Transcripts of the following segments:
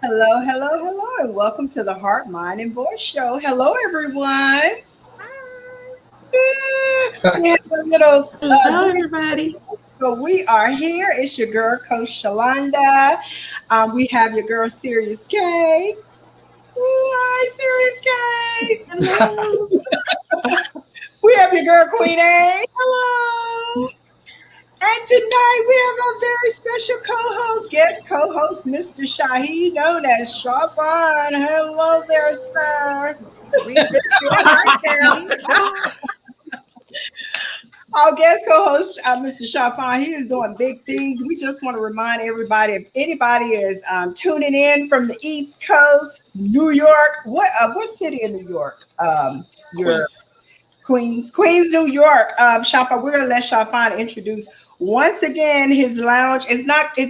Hello, hello, hello, and welcome to the Heart, Mind, and Voice Show. Hello, everyone. We have a little Hello, everybody. so we are here. It's your girl, Coach Shalonda. We have your girl, Sirius K. Hi, Sirius K. Hello. We have your girl, Queen A. Hello. And tonight we have a very special co-host, guest co-host, Mr. Shahi, known as Shafan. Hello there, sir. We miss you. Hi, Cam. Our guest co-host, Mr. Shafan, he is doing big things. We just want to remind everybody, if anybody is tuning in from the East Coast, New York, what city in New York? Your Queens. Queens, New York. Shafan, we're gonna let Shafan introduce once again his lounge. Is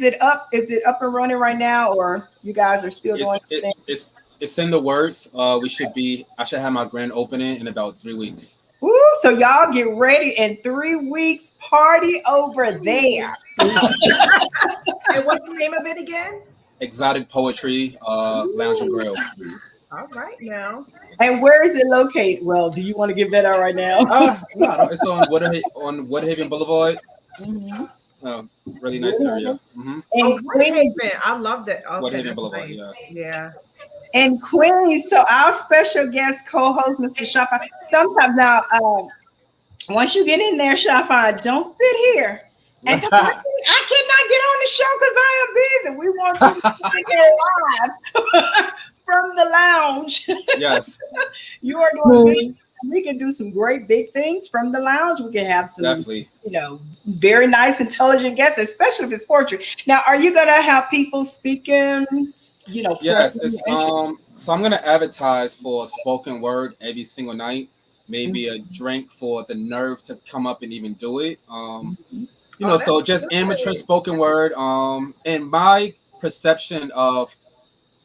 it up? Is it up and running right now, or you guys are still doing It's it, things? it's in the works. I should have my grand opening in about 3 weeks. Ooh, so y'all get ready in 3 weeks. Party over there. And what's the name of it again? Exotic Poetry Lounge and Grill. All right, now. And where is it located? Well, do you want to give that out right now? No, it's on Woodhaven Boulevard. Mhm. Uh, Really nice area. In Oh, Queens, Woodhaven. I love that. Okay, Woodhaven that's Boulevard. nice. Yeah. Yeah. in Queens. So our special guest co-host, Mr. Shafan. Sometimes now, once you get in there, Shafan, don't sit here. And tell me, I cannot get on the show because I am busy. We want you to be here live from the lounge. Yes, You are doing big. We can do some great big things from the lounge. We can have some, definitely. very nice, intelligent guests, especially if it's poetry. Now, are you gonna have people speaking? Yes, playing it's So I'm gonna advertise for spoken word every single night. Maybe a drink for the nerve to come up and even do it. Oh, So that's just amateur good. spoken word. And my perception of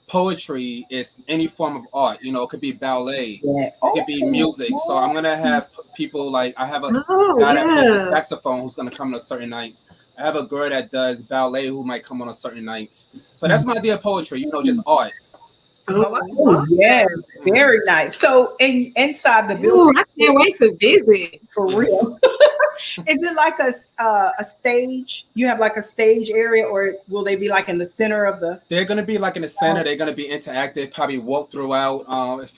poetry is any form of art. It could be ballet, Yeah. it could be music. So I'm gonna have people like I have a Oh, guy that plays the yeah. saxophone who's gonna come on certain nights. I have a girl that does ballet who might come on certain nights. So that's my idea of poetry. Just art. Oh, I Oh, love yeah, that. very nice. So, inside the Ooh, building, I can't wait to visit. for Yes. real, is it like a stage? You have like a stage area, or will they be like in the center of the? They're gonna be like in the center. They're gonna be interactive. Probably walk throughout.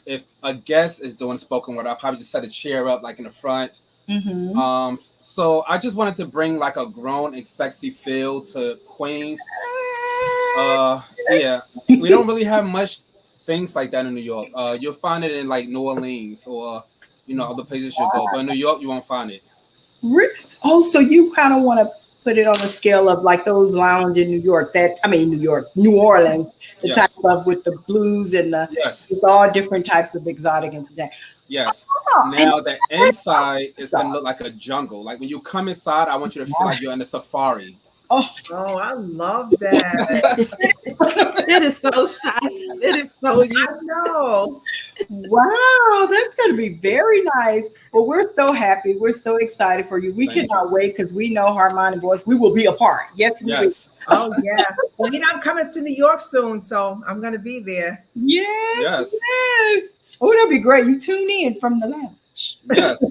If a guest is doing spoken word, I'll probably just set a chair up like in the front. Mm-hmm. So I just wanted to bring like a grown and sexy feel to Queens. Yeah, we don't really have much things like that in New York. You'll find it in like New Orleans or other places you go, but in New York you won't find it. Oh, so you kind of want to put it on a scale of like those lounge in New York, New York, New Orleans, the type Yes, of with the blues and yes, with all different types of exotic entertainment. yes. Oh, and Now the inside is gonna look like a jungle. Like when you come inside, I want you to feel like you're in a safari. oh, Oh, I love that. That is so shy. That is so you. I know. wow, that's going to be very nice. Well, we're so happy. We're so excited for you. We Thank you. cannot wait because we know Harmon and Boys, we will be a part. Yes, we will. Yes, Oh, yeah. Well, I'm coming to New York soon, so I'm going to be there. Yes, yes, yes. Oh, that'd be great. You tune in from the lounge. yes.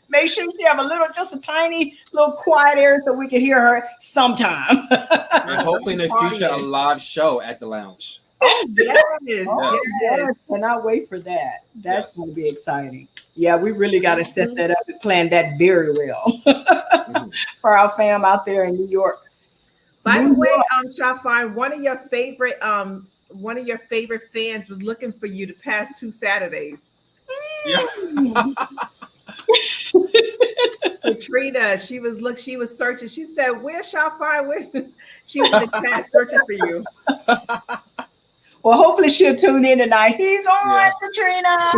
Make sure she have just a tiny little quiet area so we can hear her sometime. And hopefully in the future a live show at the lounge. Oh, yes. Oh, Yes. yes. Cannot wait for that. That's Yes. going to be exciting. Yeah, we really got to set that up and plan that very well Mhm. for our fam out there in New York. By the New way, York. Shafine, one of your favorite fans was looking for you the past 2 Saturdays. Yeah. Mm. Katrina, she was searching. She said, "Where's Shafine?" She was in the chat searching for you. Well, hopefully she'll tune in tonight. He's on, Yeah. Katrina.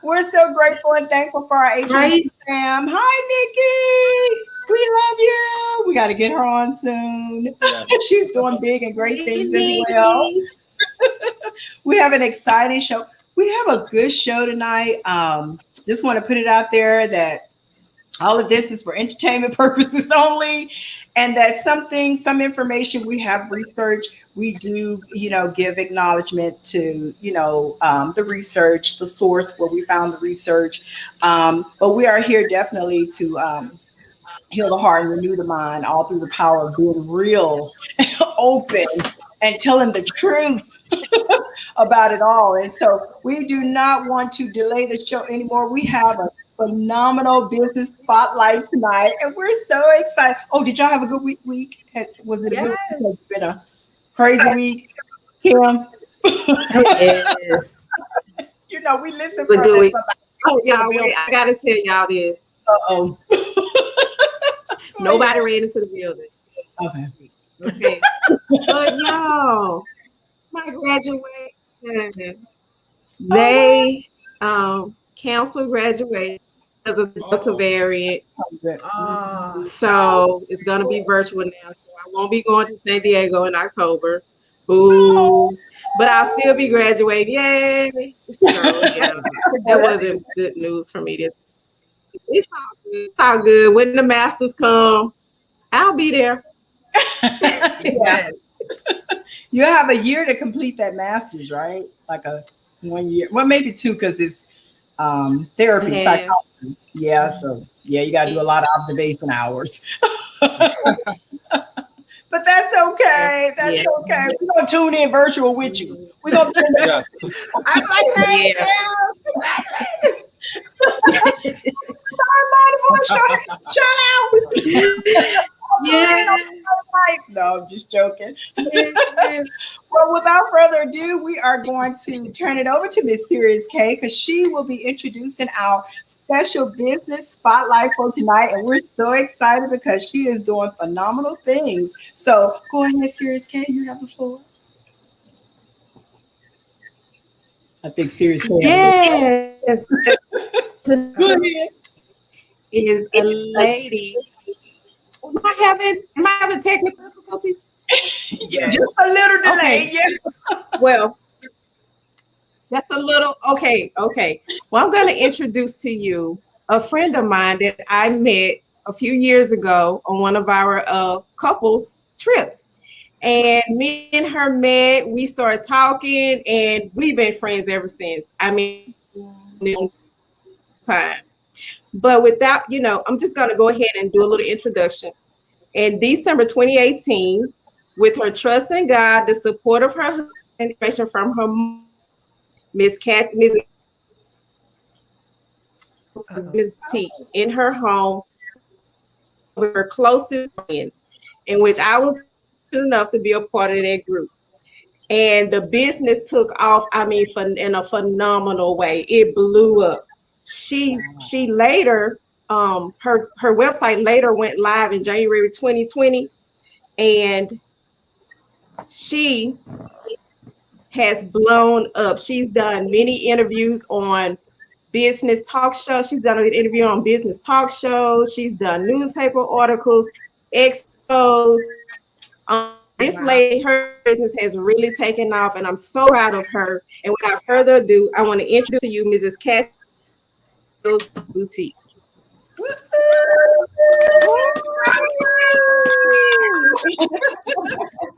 We're so grateful and thankful for our HM Right? fam. Hi, Nikki. We love you. We got to get her on soon. Yes. She's doing big and great things as well. Easy. We have an exciting show. We have a good show tonight. Just want to put it out there that all of this is for entertainment purposes only. and that some information we have researched, we do, give acknowledgement to, the research, the source where we found the research. But we are here definitely to heal the heart and renew the mind, all through the power of being real, open, and telling the truth about it all. And so we do not want to delay the show anymore. We have a phenomenal business spotlight tonight, and we're so excited. Oh, did y'all have a good week? Was it a good week? It's been a crazy week. Kim? Yes. We listen It's a for good this. week. Oh, y'all, wait, I gotta tell y'all this. Uh-oh. Nobody ran into the building. Okay. But y'all, my graduation, they canceled graduation because of the Delta variant. So it's gonna be virtual now. So I won't be going to San Diego in October. Boo. But I'll still be graduating. Yay. So yeah, that wasn't good news for me. It's all good. It's all good. When the masters come, I'll be there. Yes. You have a year to complete that master's, right? Like a 1 year. Well, maybe 2 because it's therapy, psychology. Yeah, so yeah, you got to do a lot of observation hours. But that's okay. That's okay. We're going to tune in virtual with you. We're going to Yes. I'm like, hey, shout out. Yeah. No, I'm just joking. Well, without further ado, we are going to turn it over to Miss Serious K because she will be introducing our special business spotlight for tonight. And we're so excited because she is doing phenomenal things. So go ahead, Serious K, you have the floor. I think Serious K. Yes. Go ahead. Is a lady. Am I having technical difficulties? Yes. Just a little delay. Okay. Yeah. Well, that's a little okay. Well, I'm going to introduce to you a friend of mine that I met a few years ago on one of our couples trips. And me and her met, we started talking, and we've been friends ever since. I mean, time. But without, I'm just going to go ahead and do a little introduction. In December 2018, with her trust in God, the support of her husband, information from her mom, Miss T, in her home with her closest friends, in which I was enough to be a part of that group. And the business took off, in a phenomenal way. It blew up. She later, her website later went live in January 2020, and she has blown up. She's done many interviews on business talk shows. She's done an interview on business talk shows. She's done newspaper articles, expos. This lady, her business has really taken off, and I'm so proud of her. And without further ado, I want to introduce to you Mrs. Kathy's Boutique.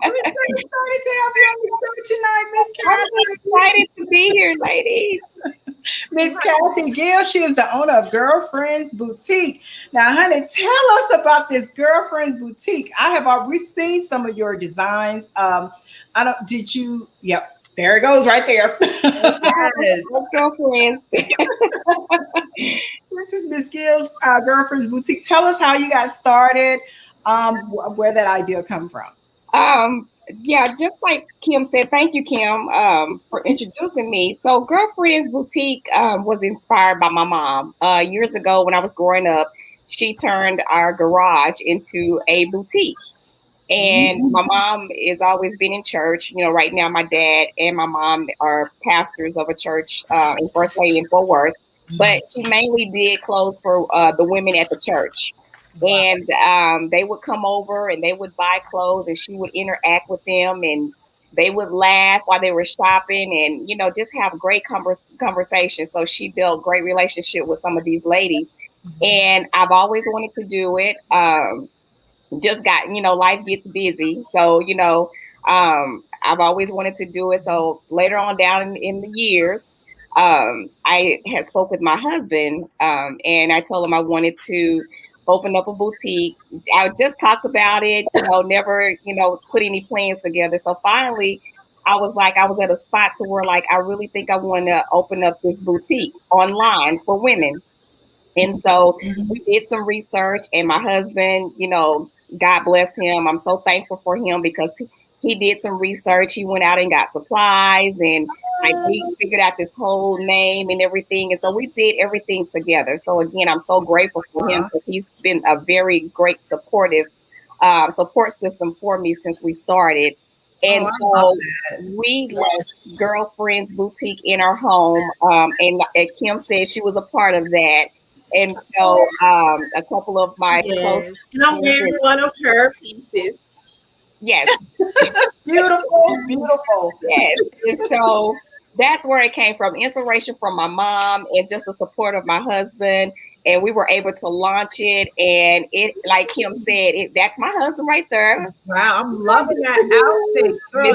I'm excited to have you on the show tonight, Miss Kathy. I'm excited to be here, ladies. Miss Kathy Gill, she is the owner of Girlfriends Boutique. Now, honey, tell us about this Girlfriends Boutique. We've seen some of your designs. Yep, there it goes right there. Yes. Let's go, friends. This is Miss Gill's Girlfriends Boutique. Tell us how you got started, where that idea come from. Yeah, just like Kim said, thank you, Kim, for introducing me. So Girlfriends Boutique was inspired by my mom. Years ago when I was growing up, she turned our garage into a boutique. And my mom has always been in church. Right now my dad and my mom are pastors of a church in First Lady in Fort Worth. But she mainly did clothes for the women at the church. And they would come over and they would buy clothes and she would interact with them and they would laugh while they were shopping and, just have great conversation. So she built great relationship with some of these ladies. And I've always wanted to do it. just got, life gets busy. So, I've always wanted to do it. So later on down in the years, I had spoke with my husband, and I told him I wanted to open up a boutique. I just talked about it, never, put any plans together. So finally, I was at a spot to where like I really think I want to open up this boutique online for women. And so we did some research, and my husband, God bless him. I'm so thankful for him because he did some research. He went out and got supplies, and like we figured out this whole name and everything. And so we did everything together. So again, I'm so grateful for him because he's been a very great supportive support system for me since we started. And so we left Girlfriends Boutique in our home. And Kim said she was a part of that. And so a couple of my close friends. And I'm wearing one of her pieces. Yes. Beautiful. Yes. And so that's where it came from. Inspiration from my mom and just the support of my husband. And we were able to launch it. And it, like Kim said, that's my husband right there. Wow, I'm loving that outfit. Girl,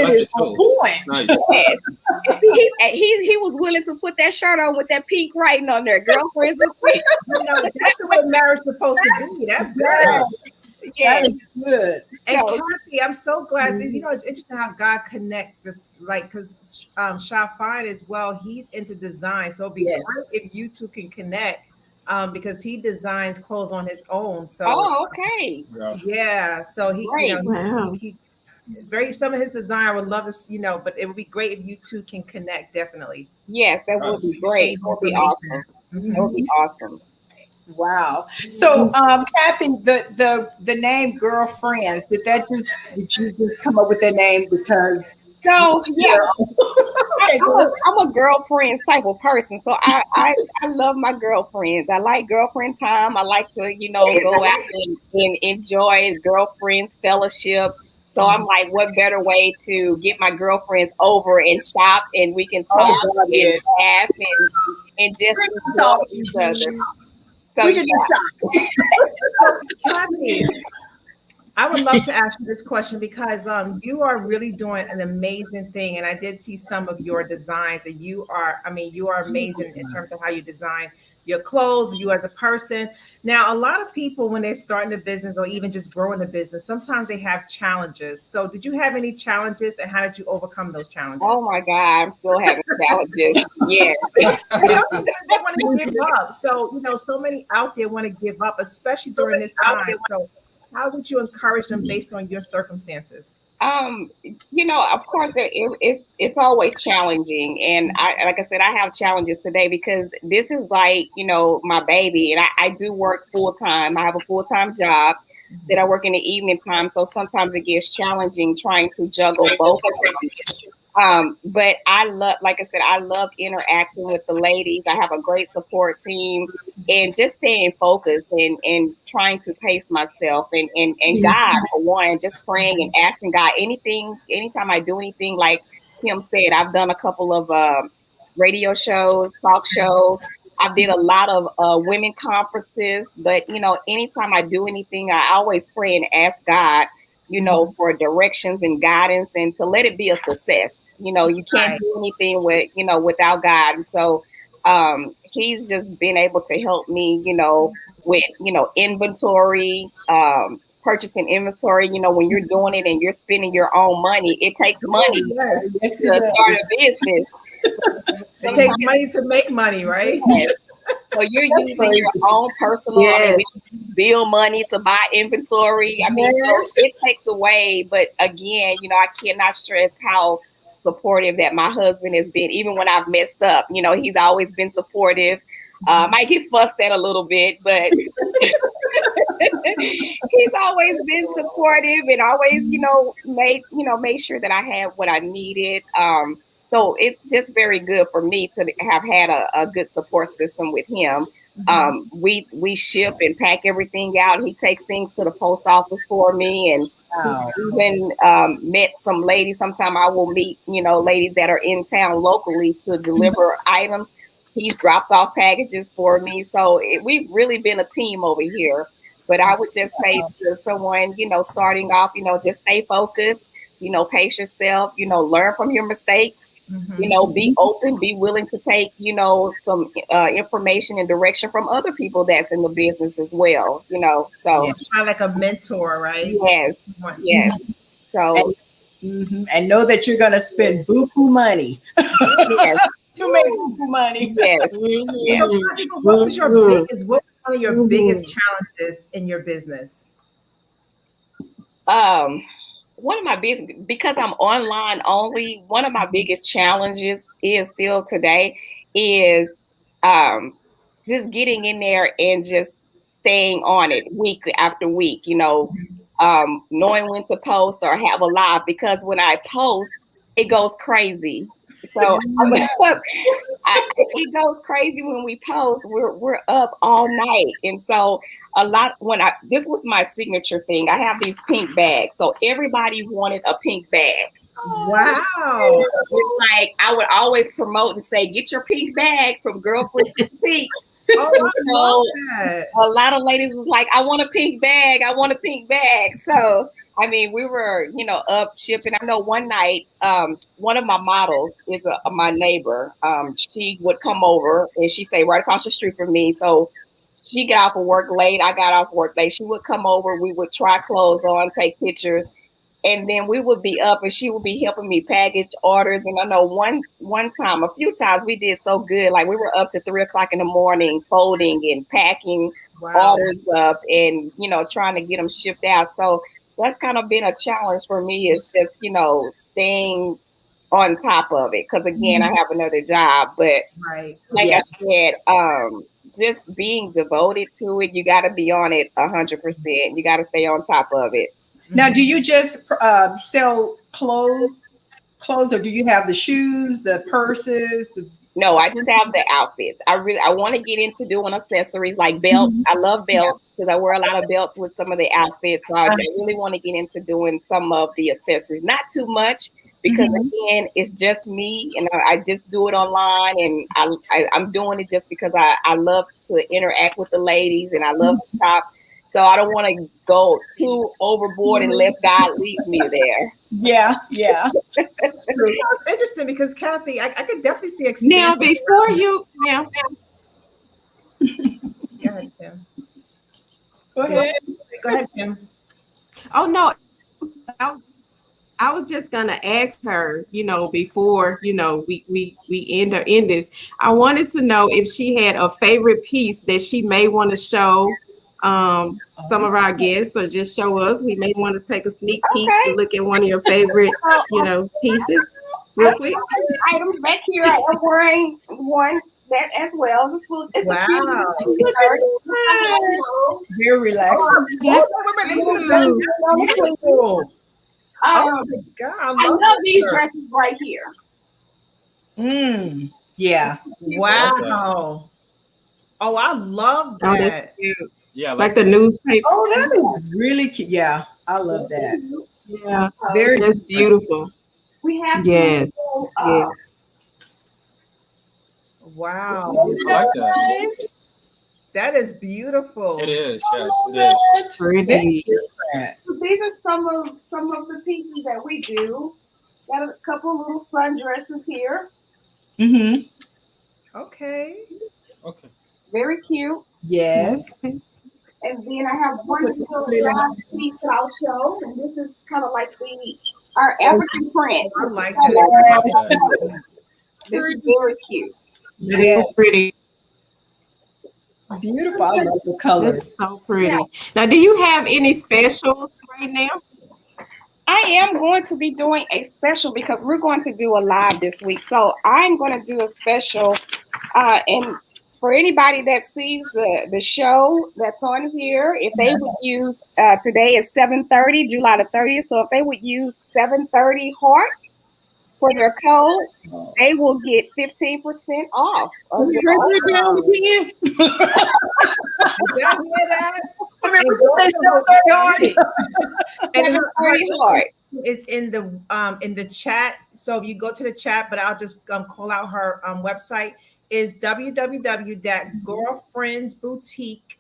Nice. Yes. And see, he was willing to put that shirt on with that pink writing on there. Girlfriends with me. That's the way marriage is supposed to be. That's good. Yes. Yeah. That is good. And So, Kathy, I'm so glad. It's interesting how God connect this, like, because Sha Fine as well, he's into design. So it'd be great if you two can connect, because he designs clothes on his own. So okay. yeah, so he, Great. he very some of his design I would love to, but it would be great if you two can connect. Definitely. Yes, that would be great. That would be awesome. That would be awesome. Wow. So, Kathy, the name Girlfriends, did you just come up with that name because? So yeah, I'm a girlfriends type of person. So I love my girlfriends. I like girlfriend time. I like to, go out and enjoy girlfriends fellowship. So I'm like, what better way to get my girlfriends over and shop, and we can talk and laugh and just enjoy each other. So yeah. So Kathy, I would love to ask you this question because you are really doing an amazing thing, and I did see some of your designs, and you are amazing in terms of how you design your clothes, you as a person. Now, a lot of people when they're starting a business or even just growing a business, sometimes they have challenges. So, did you have any challenges, and how did you overcome those challenges? Oh my God, I'm still having challenges. Yes. They want to give up. So, so many out there want to give up, especially during this time. So, how would you encourage them based on your circumstances? Of course, it's always challenging, and like I said, I have challenges today because this is like my baby, and I do work full time. I have a full time job that I work in the evening time, so sometimes it gets challenging trying to juggle both of them. But I love interacting with the ladies. I have a great support team, and just staying focused and trying to pace myself and God, for one, just praying and asking God anytime I do anything, like Kim said, I've done a couple of radio shows, talk shows. I did a lot of women conferences, but anytime I do anything, I always pray and ask God, for directions and guidance and to let it be a success. You can't do anything without God. And so he's just been able to help me, with, inventory, purchasing inventory. When you're doing it and you're spending your own money, it takes money to start a business. It takes money to make money, right? Yes. So you're using your own personal bill money to buy inventory. I mean, so it takes away. But again, I cannot stress how supportive that my husband has been. Even when I've messed up, he's always been supportive. Might get fussed at a little bit, but he's always been supportive and always, made sure that I had what I needed. So it's just very good for me to have had a good support system with him. We ship and pack everything out. He takes things to the post office for me, and even met some ladies. Sometimes I will meet, ladies that are in town locally to deliver items. He's dropped off packages for me. So we've really been a team over here. But I would just say to someone, starting off, just stay focused, pace yourself, learn from your mistakes, be open, be willing to take, some information and direction from other people that's in the business as well, so. Yeah, kind of like a mentor, right? Yes, yes. So. And know that you're going to spend buku money. Yes. To make buku money. Yes. So, what was one of your biggest challenges in your business? One of my biggest, because I'm online only, one of my biggest challenges is still today is just getting in there and just staying on it week after week, knowing when to post or have a live, because when I post, it goes crazy. So it goes crazy when we post. We're up all night, and so a lot this was my signature thing. I have these pink bags, so everybody wanted a pink bag. Wow! It's like I would always promote and say, "Get your pink bag from Girlfriend Boutique." A lot of ladies was like, "I want a pink bag. I want a pink bag." So. I mean, we were, up shipping. I know one night, one of my models is my neighbor. She would come over and she stayed right across the street from me. So she got off of work late. I got off work late. She would come over. We would try clothes on, take pictures, and then we would be up and she would be helping me package orders. And I know a few times we did so good. Like we were up to 3:00 in the morning, folding and packing orders up and, trying to get them shipped out. So that's kind of been a challenge for me, is just, staying on top of it. Because again, I have another job, but like I said, just being devoted to it, you got to be on it 100%. You got to stay on top of it. Now, do you just sell clothes, or do you have the shoes, the purses? No, I just have the outfits. I want to get into doing accessories like belts. I love belts because I wear a lot of belts with some of the outfits. So I really want to get into doing some of the accessories. Not too much, because again, it's just me, and I just do it online, and I'm doing it just because I love to interact with the ladies and I love to shop. So I don't want to go too overboard unless God leads me there. Yeah. It's interesting because Kathy, I could definitely see now before you now. Go ahead, Kim. Go ahead, Kim. Oh no, I was just gonna ask her, before we end this. I wanted to know if she had a favorite piece that she may want to show some of our guests, or just show us. We may want to take a sneak peek to look at one of your favorite, pieces real quick. Items back here. I'm wearing one that as well. It's a cute. Very relaxed. Oh my God! I love these dresses right here. Yeah. Wow. Oh, I love that. Oh, that's cute. Yeah, like the nutpaper. Oh, that is really cute. Yeah, I love that. Yeah, that's beautiful. We have yes. Wow. I like that. That is beautiful. It is. Yes, it is. Pretty. These are some of the pieces that we do. Got a couple little sundresses here. Okay. Very cute. Yes. And then I have one little piece that I'll show, and this is kind of like our African print. I like that. This is very cute. Very pretty. Beautiful. I love the colors. It's so pretty. Yeah. Now, do you have any specials right now? I am going to be doing a special because we're going to do a live this week. So I'm going to do a special, and for anybody that sees the show that's on here, if they would use, today is 7/30, July the 30th. So if they would use 730 heart for their code, they will get 15% off. Break it down again. Did y'all hear that? It's in the chat. So if you go to the chat, but I'll just call out her website is www.girlfriendsboutique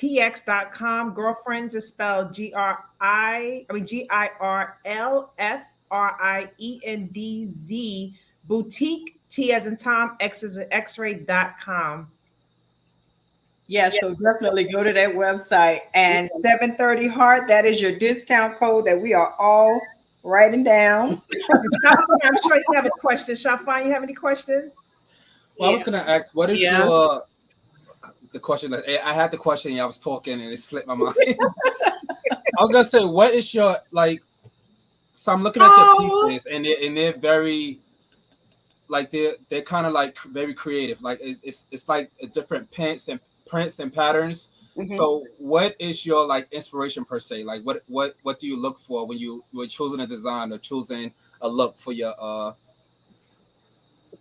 girlfriendstx.com. Girlfriends is spelled GirlFriendz. Boutique, T as in Tom, X as in X-ray.com. Yeah, so definitely go to that website. And 730 Heart, that is your discount code that we are all writing down. I'm sure you have a question. Shafan, you have any questions? Well, I was gonna ask, what is your the question? I had the question, and I was talking, and it slipped my mind. I was gonna say, what is your like? So I'm looking at your pieces, and they're very like they're kind of like very creative. Like it's like a different prints and patterns. Mhm. So what is your like inspiration per se? Like what do you look for when you were choosing a design or choosing a look for your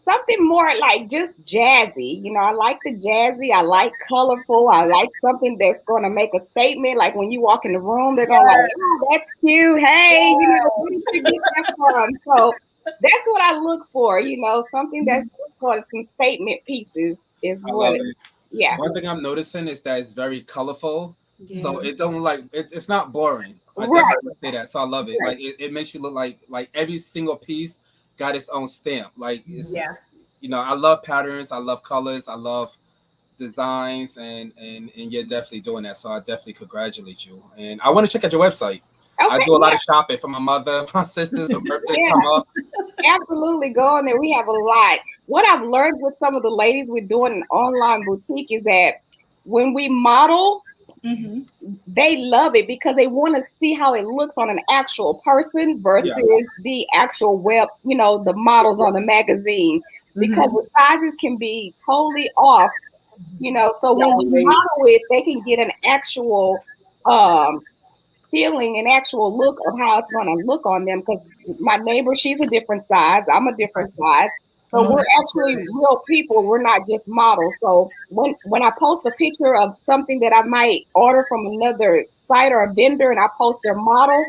Something more like just jazzy. You know, I like the jazzy. I like colorful. I like something that's going to make a statement. Like when you walk in the room, they're going to like, oh, that's cute. Hey, you know, where did you get that from? So that's what I look for. You know, something that's just got some statement pieces is I what. love it. Yeah. One thing I'm noticing is that it's very colorful. Yeah. So it don't like it's not boring. I Right. definitely say that. So I love it. Right. Like it makes you look like every single piece got its own stamp. Like it's you know, I love patterns, I love colors, I love designs, and you're definitely doing that. So I definitely congratulate you. And I want to check out your website. Okay, I do a lot of shopping for my mother, my sisters, when birthdays come up. Absolutely, go on there. We have a lot. What I've learned with some of the ladies we're doing an online boutique is that when we model, they love it because they want to see how it looks on an actual person versus the actual web, you know, the models on the magazine, because the sizes can be totally off, you know. So when we model it, they can get an actual feeling, an actual look of how it's going to look on them. Because my neighbor, she's a different size, I'm a different size. So we're actually real people. We're not just models. So when I post a picture of something that I might order from another site or a vendor and I post their model,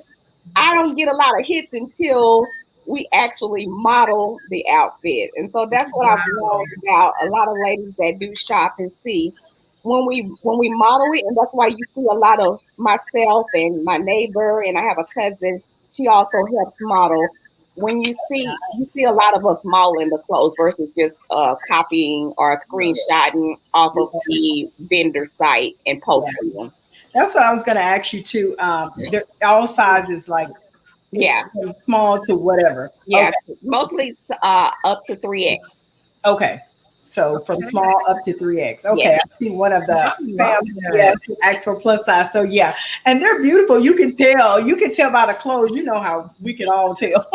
I don't get a lot of hits until we actually model the outfit. And so that's what I've learned about a lot of ladies that do shop and see. When we model it, and that's why you see a lot of myself and my neighbor, and I have a cousin, she also helps model. When you see a lot of us modeling the clothes versus just copying or screenshotting off of the vendor site and posting them. That's what I was going to ask you too. All sizes, like from small to whatever. Yeah, mostly up to 3X. Okay. So from small up to 3X. Okay, I see one of the X for plus size. So yeah, and they're beautiful. You can tell. You can tell by the clothes. You know how we can all tell.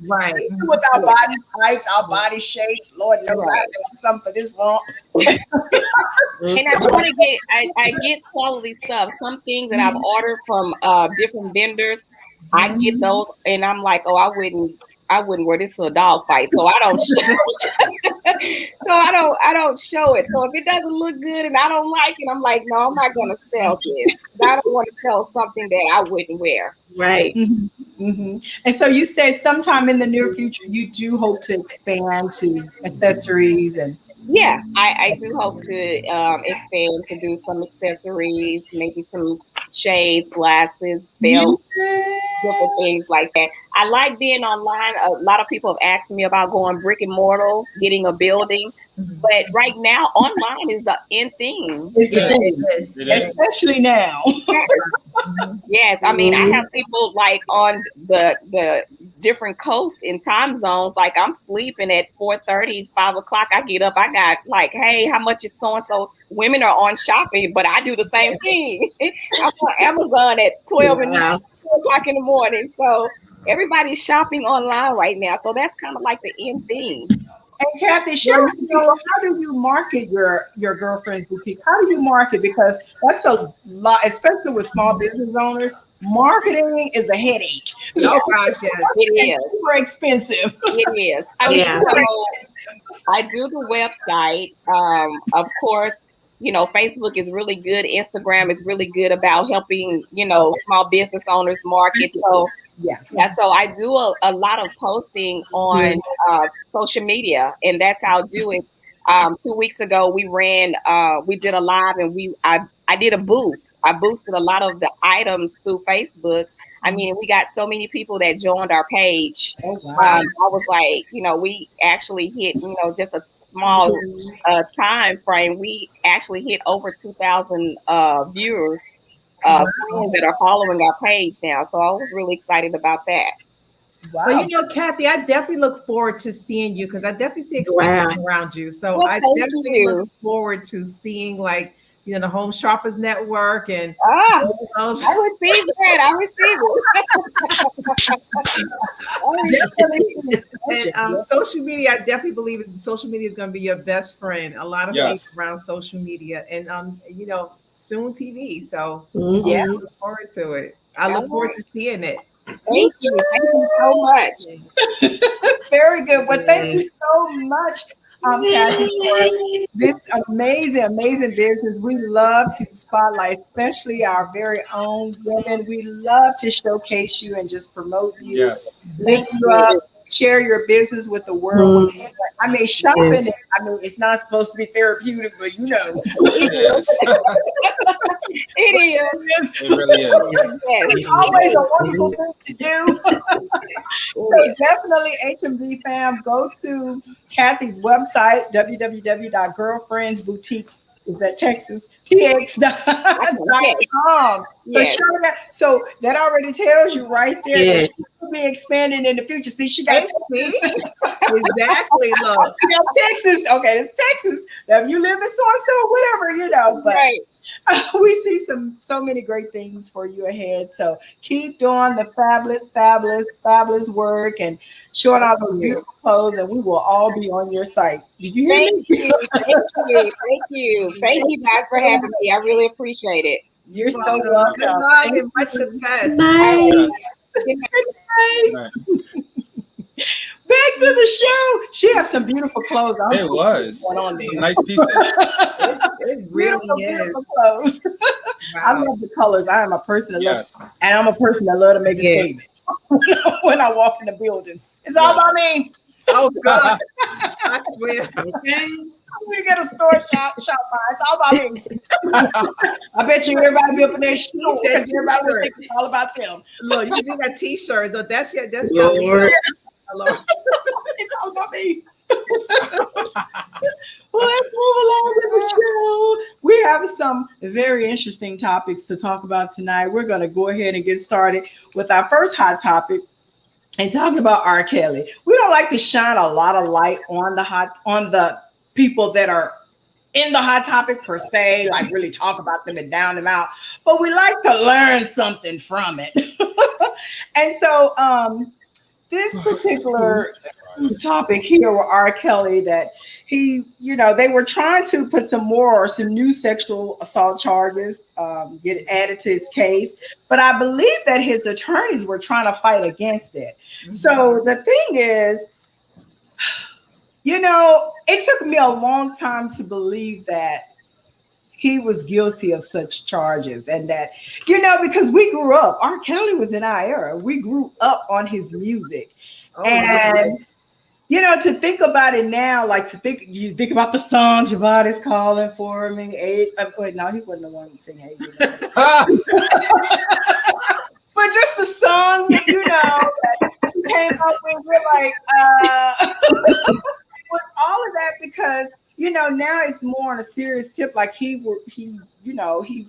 Right. With our body types, our body shape. Lord knows I did something for this long. And I try to get. I get quality stuff. Some things that I've ordered from different vendors, I get those, and I'm like, oh, I wouldn't wear this to a dog fight, so I don't. I don't show it. So if it doesn't look good and I don't like it, I'm like, no, I'm not going to sell this. I don't want to sell something that I wouldn't wear. Right. And so you said sometime in the near future you do hope to expand to accessories and. Yeah, I do hope to expand to do some accessories, maybe some shades, glasses, belts, different things like that. I like being online. A lot of people have asked me about going brick and mortar, getting a building. But right now, online is the end thing. It is. Especially now. Yes. I mean, I have people like on the different coasts in time zones. Like I'm sleeping at 4:30, 5 o'clock. I get up. I got like, hey, how much is so and so? Women are on shopping, but I do the same thing. I'm on Amazon at 12 o'clock in the morning. So everybody's shopping online right now. So that's kind of like the end thing. And Kathy, share with me, how do you market your girlfriend's boutique? How do you market? Because that's a lot, especially with small business owners. Marketing is a headache. Oh gosh, yes, it is. Super expensive. It is. I mean, so I do the website. Of course, you know, Facebook is really good. Instagram is really good about helping, you know, small business owners market. So so I do a lot of posting on social media, and that's how I do it. 2 weeks ago, we did a live, and I did a boost. I boosted a lot of the items through Facebook. I mean, we got so many people that joined our page. Oh, wow. I was like, we actually hit, just a small time frame. We actually hit over 2,000 viewers, friends that are following our page now. So I was really excited about that. Wow. Well, Kathy, I definitely look forward to seeing you because I definitely see excitement around you. So Well, I definitely look forward to seeing the Home Shoppers Network and those. I received that. I received it. And social media, I definitely believe social media is going to be your best friend. A lot of things around social media and soon TV. So yeah, I look forward to it. I look forward to seeing it. Thank you so much. Very good. Well, thank you so much, Kathy, for this amazing business. We love to spotlight, especially our very own women. We love to showcase you and just promote you, lift you up, share your business with the world. I mean, shopping, it's not supposed to be therapeutic, but it is. It is. It really is. It's always a wonderful thing to do. So definitely, HMB fam, go to Kathy's website, www.girlfriendsboutique. Is that Texas? TX.com. So that already tells you right there that she will be expanding in the future. See, she got exactly. Look, she got Texas. Okay, it's Texas. Now, if you live in so whatever, but we see so many great things for you ahead. So keep doing the fabulous work and showing all those beautiful clothes, and we will all be on your site. Did you hear me? Thank you guys for having me. I really appreciate it. You're so welcome. Good luck and much success. Bye. Back to the show. She has some beautiful clothes. It was. Some nice pieces. It really is. Beautiful clothes. Wow. I love the colors. I am a person that loves, and I'm a person that love to make a statement when I walk in the building. It's all about me. Oh God, I swear. Okay. We get a store shop by. It's all about me. I bet you everybody be up in their shoe because everybody will think it's all about them. Look, you see that T-shirt, so that's your Lord. It's all about me. Well, let's move along with the show. We have some very interesting topics to talk about tonight. We're going to go ahead and get started with our first hot topic and talking about R. Kelly. We don't like to shine a lot of light on the people that are in the hot topic per se, like really talk about them and down them out, but we like to learn something from it. And so this particular topic here with R. Kelly, that he, they were trying to put some new sexual assault charges, get added to his case. But I believe that his attorneys were trying to fight against it. Mm-hmm. So the thing is, it took me a long time to believe that he was guilty of such charges, and that, because we grew up, R. Kelly was in our era. We grew up on his music. To think about it now, you think about the songs, your body's calling for me. Wait, no, he wasn't the one singing. But just the songs that, that he came up with, we're like, with all of that, because now it's more on a serious tip. Like he's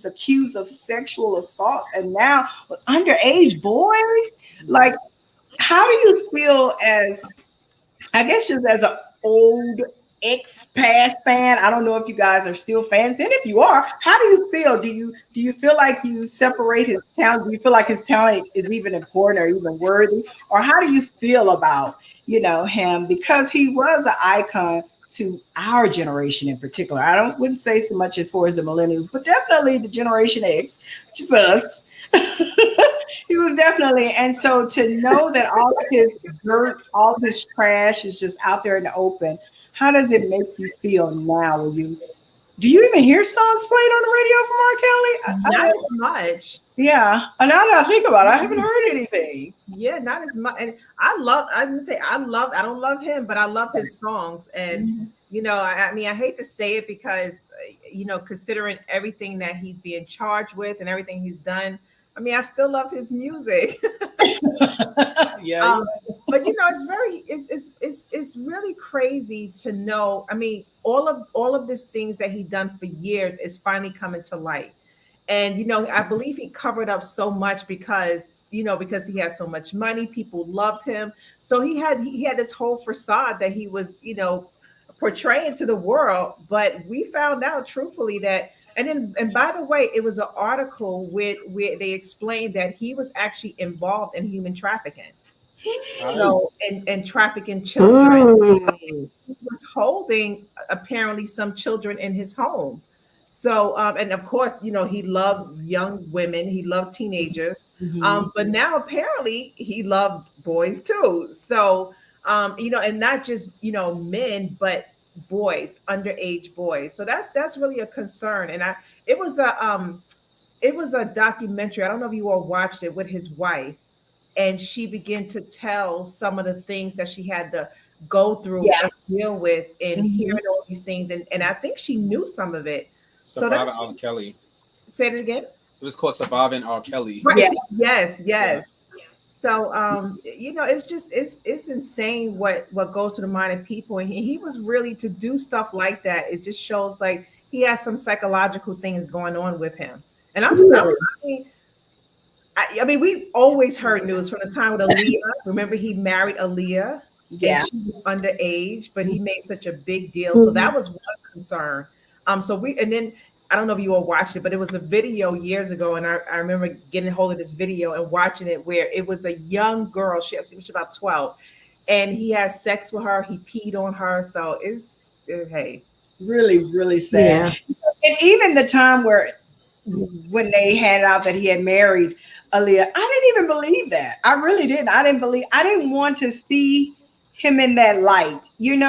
accused of sexual assault, and now with underage boys. Like, how do you feel as, I guess, just as an old ex-past fan? I don't know if you guys are still fans. Then, if you are, how do you feel? Do you feel like you separate his talent? Do you feel like his talent is even important or even worthy? Or how do you feel about him, because he was an icon to our generation in particular? I wouldn't say so much as far as the millennials, but definitely the Generation X, which is us. He was definitely, and so to know that all of his dirt, all of his trash is just out there in the open, how does it make you feel now? Do you even hear songs played on the radio from R. Kelly? Not as much. Yeah, and now that I think about it, I haven't heard anything. Yeah, not as much. And I don't love him, but I love his songs. And I mean, I hate to say it because, considering everything that he's being charged with and everything he's done, I mean, I still love his music. Yeah. But it's really crazy to know. I mean, all of these things that he done for years is finally coming to light. And I believe he covered up so much because he had so much money, people loved him. So he had this whole facade that he was, portraying to the world. But we found out truthfully that, and by the way, it was an article where they explained that he was actually involved in human trafficking. So and trafficking children. He was holding apparently some children in his home. So and of course, he loved young women, he loved teenagers. But now apparently he loved boys too. So and not just men, but boys, underage boys. So that's really a concern. And it was a documentary. I don't know if you all watched it, with his wife, and she began to tell some of the things that she had to go through and deal with, and hearing all these things, and I think she knew some of it. Surviving R. Kelly. Say it again. It was called Surviving R. Kelly. Right. Yes. So it's insane what goes through the mind of people, and he was really, to do stuff like that, it just shows like he has some psychological things going on with him. And I mean, we've always heard news from the time with Aaliyah. Remember, he married Aaliyah. Yeah. And she was underage, but he made such a big deal. So that was one concern. And then I don't know if you all watched it, but it was a video years ago, and I remember getting a hold of this video and watching it, where it was a young girl. She was about 12, and he had sex with her. He peed on her. So it's hey, really, really sad. Yeah. And even the time when they had out that he had married Aaliyah, I didn't even believe that. I really didn't. I didn't want to see him in that light, and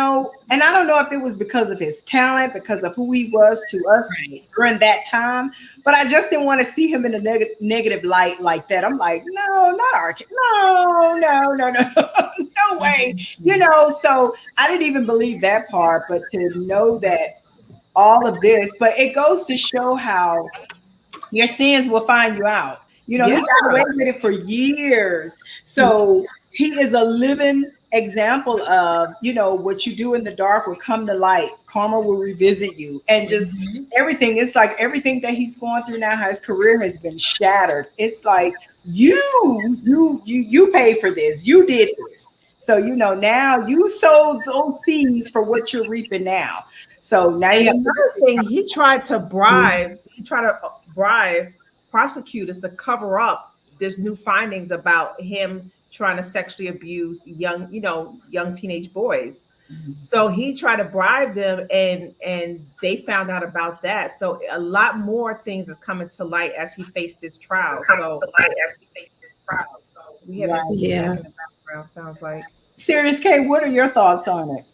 I don't know if it was because of his talent, because of who he was to us during that time, but I just didn't want to see him in a negative light like that. I'm like, no, not our kid. No, no way. So I didn't even believe that part, but to know that all of this, but it goes to show how your sins will find you out. He got away with it for years. So he is a living example of, what you do in the dark will come to light. Karma will revisit you. And just everything. It's like everything that he's going through now, how his career has been shattered. It's like you pay for this. You did this. So, now you sowed those seeds for what you're reaping now. So now you have another thing, he tried to bribe prosecutors to cover up this new findings about him trying to sexually abuse young teenage boys. So he tried to bribe them, and they found out about that. So a lot more things are coming to light as he faced this trial. So we have in the background, sounds like. Serious K, what are your thoughts on it?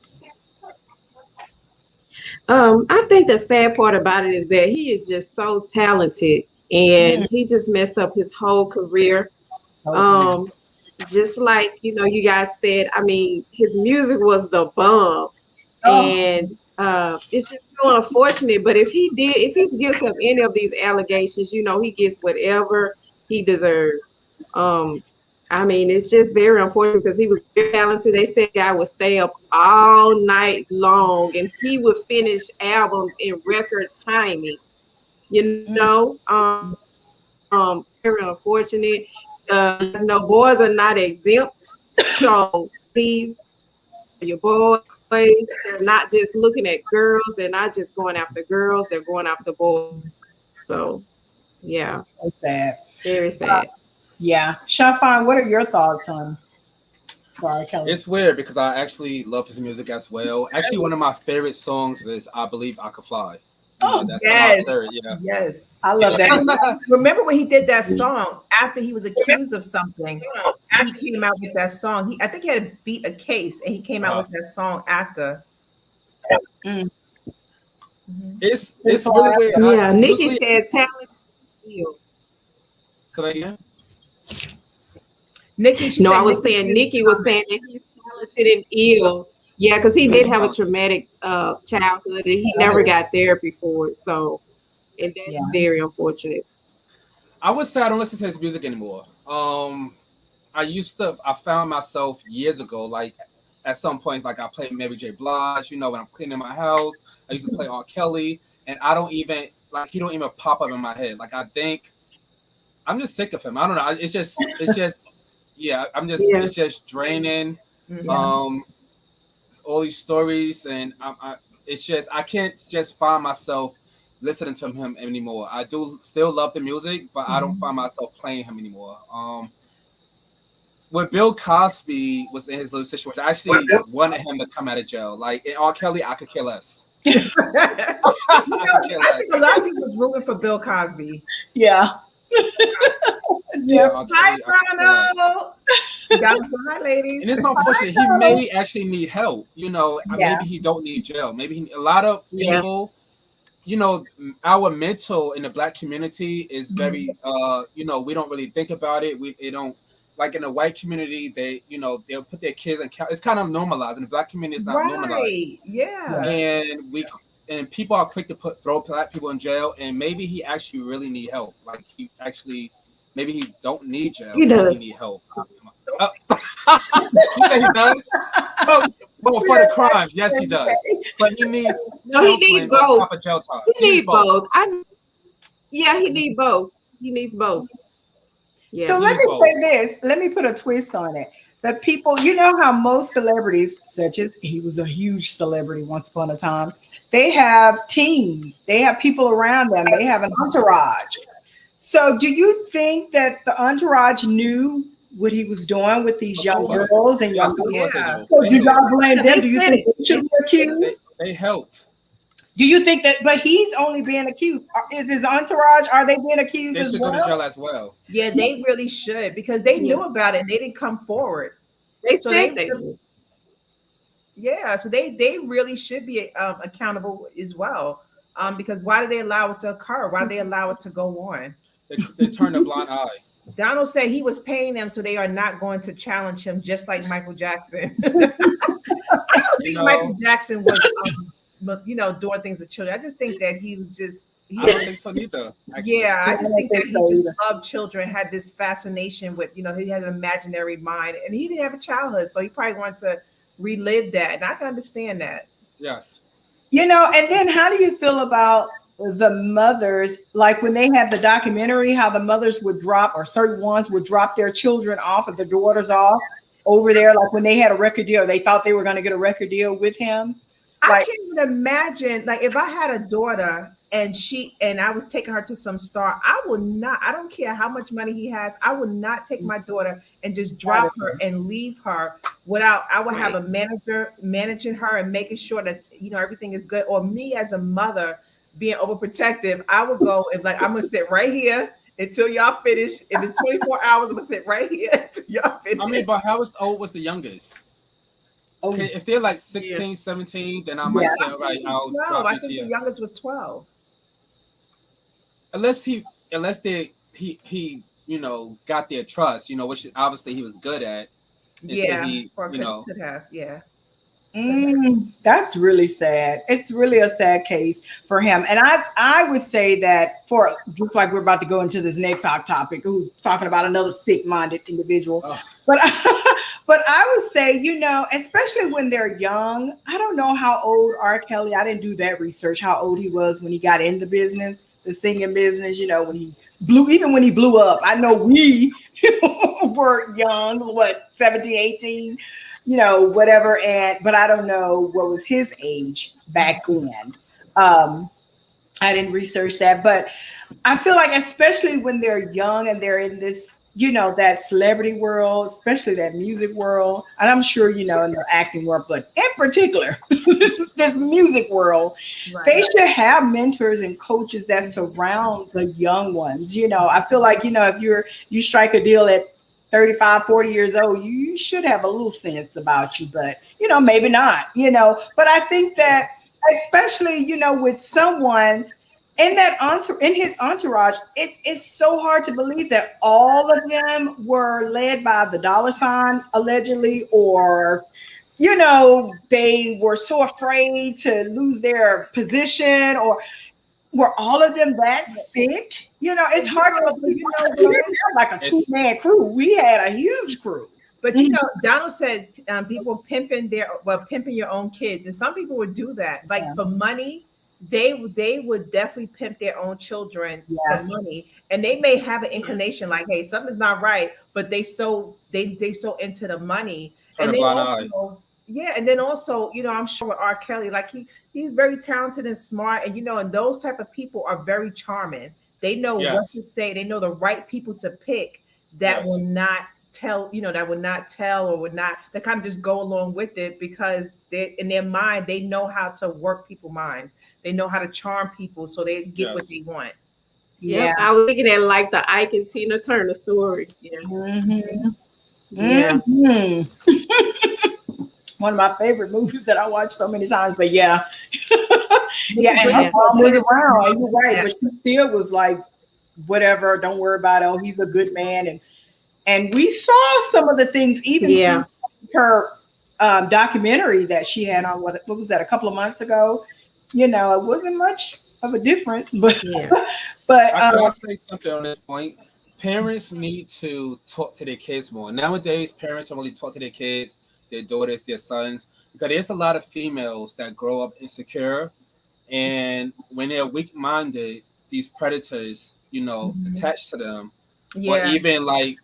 I think the sad part about it is that he is just so talented, and he just messed up his whole career. Just like, you guys said, I mean, his music was the bomb. And it's just so unfortunate. But if he's guilty of any of these allegations, he gets whatever he deserves. I mean, it's just very unfortunate because he was very talented. They said guy would stay up all night long, and he would finish albums in record timing. Very unfortunate. Boys are not exempt. So please, your boys, they're not just looking at girls. They're not just going after girls. They're going after boys. So, yeah. So sad. Very sad. Yeah. Shafan, what are your thoughts on R. Kelly? It's weird because I actually love his music as well. Actually, one of my favorite songs is I Believe I Could Fly. That's yes. Yes. I love that. Remember when he did that song after he was accused of something? He came out with that song. I think he had beat a case, and he came out with that song after. It's really weird. Yeah, Nikki said talent. Say that again. I was saying Nikki was saying that he's talented and ill. Yeah, because he Very did have a talented. traumatic childhood, and he never got therapy for it. So, and that's Yeah. very unfortunate. I would say I don't listen to his music anymore. I found myself years ago, like at some points, like I play Mary J. Blige, when I'm cleaning my house. I used to play R. Kelly, and I don't even like he don't even pop up in my head. Like I think I'm just sick of him. I don't know. It's just, yeah. Yeah. It's just draining. Yeah. All these stories, and it's just I can't just find myself listening to him anymore. I do still love the music, but I don't find myself playing him anymore. When Bill Cosby was in his little situation, I actually wanted him to come out of jail. Like in R. Kelly, I could care less. I could care I less. think a lot of people was rooting for Bill Cosby. Yeah. Yeah, R. Hi, Kelly, I could care less. Ronald. Got some hi, ladies. And it's unfortunate. He may actually need help. Yeah. Maybe he don't need jail. Maybe a lot of people. Our mental in the Black community is very. We don't really think about it. They don't like in the white community. They'll put their kids in. It's kind of normalized. In the Black community, it's not normalized. Right. Yeah. And people are quick to throw Black people in jail. And maybe he actually really need help. Like maybe he don't need jail. He but does. He need help. You say he does? Well, for the crimes, yes, he does. But he needs No, he counseling needs on both. top of jail time. He needs both. He needs both. He needs both. Yeah. So let me say this. Let me put a twist on it. The people, you know how most celebrities, such as he was a huge celebrity once upon a time, they have teams. They have people around them. They have an entourage. So do you think that the entourage knew what he was doing with these young girls and young Yes, girls? So do y'all blame them? Do you think they should be accused? They helped. Do you think that? But he's only being accused. Is his entourage? Are they being accused They as should well? go to jail as well. Yeah, they really should because they knew about it and they didn't come forward. They So said they- they would. Yeah, so they really should be accountable as well. Because why did they allow it to occur? Why did they allow it to go on? They turned a blind eye. Donald said he was paying them, so they are not going to challenge him, just like Michael Jackson. I don't think Michael Jackson was, doing things to children. I just think that he was just. I don't think so neither. Actually. Yeah, I just think that he just loved children, had this fascination with, he had an imaginary mind, and he didn't have a childhood, so he probably wanted to relive that, and I can understand that. Yes. And then how do you feel about the mothers, like when they had the documentary, how the mothers would drop, or certain ones would drop their children off, or their daughters off over there, like when they had a record deal, they thought they were going to get a record deal with him. I can't even imagine, like, if I had a daughter and I was taking her to some star, I don't care how much money he has, I would not take my daughter and just drop her and leave her without, I would have a manager managing her and making sure that, everything is good. Or me as a mother being overprotective, I would go and I'm going to sit right here until y'all finish. If it's 24 hours, I'm going to sit right here until y'all finish. I mean, but how old was the youngest? Okay, if they're like 16, 17, then I might say, all right, I'll drop I it to think you. the youngest was 12. Unless he got their trust, which obviously he was good at. Yeah, he, could have, yeah. That's really sad. It's really a sad case for him. And I would say that, for just like we're about to go into this next hot topic, who's talking about another sick-minded individual. But I would say, especially when they're young, I don't know how old R. Kelly, I didn't do that research, how old he was when he got in the business, the singing business, when he blew up. I know we were young, 17, 18, whatever. But I don't know what was his age back then. I didn't research that, but I feel like, especially when they're young and they're in this, that celebrity world, especially that music world, and I'm sure, in the acting world, but in particular, this music world, they should have mentors and coaches that surround the young ones. I feel like, if you strike a deal at 35, 40 years old, you should have a little sense about you, but, maybe not, but I think that especially, with someone in his entourage, it's so hard to believe that all of them were led by the dollar sign, allegedly, or you know, they were so afraid to lose their position, or were all of them that sick? You know, it's hard to believe. You know We what? didn't have like a It's two-man crew. We had a huge crew. But you know, Donald said people pimping your own kids, and some people would do that, like Yeah. for money. They would definitely pimp their own children for Yeah. money, and they may have an inclination like, hey, something's not right, but they so into the money, turn and a then blind eye. also yeah, and then also you know I'm sure with R. Kelly, like he's very talented and smart, and you know, and those type of people are very charming. They know what to Yes, say. They know the right people to pick that will yes, not tell you know that would not tell or would not that kind of just go along with it because they in their mind they know how to work people's minds, they know how to charm people so they get what yes. they want. Yep, Yeah. I was thinking that like the Ike and Tina Turner story. Yeah. Mhm. Yeah. Mhm. One of my favorite movies that I watched so many times. But yeah, yeah, and her Yeah. mom was around. And you're right, Yeah. but she still was like, whatever. Don't worry about it. Oh, he's a good man, and we saw some of the things even Yeah. through her documentary that she had on what was that, a couple of months ago. You know, it wasn't much of a difference, but Yeah. but Can I say something on this point? Parents need to talk to their kids more. Nowadays, parents don't really talk to their kids, their daughters, their sons, because there's a lot of females that grow up insecure, and when they're weak-minded, these predators, attach to them, or Yeah. even like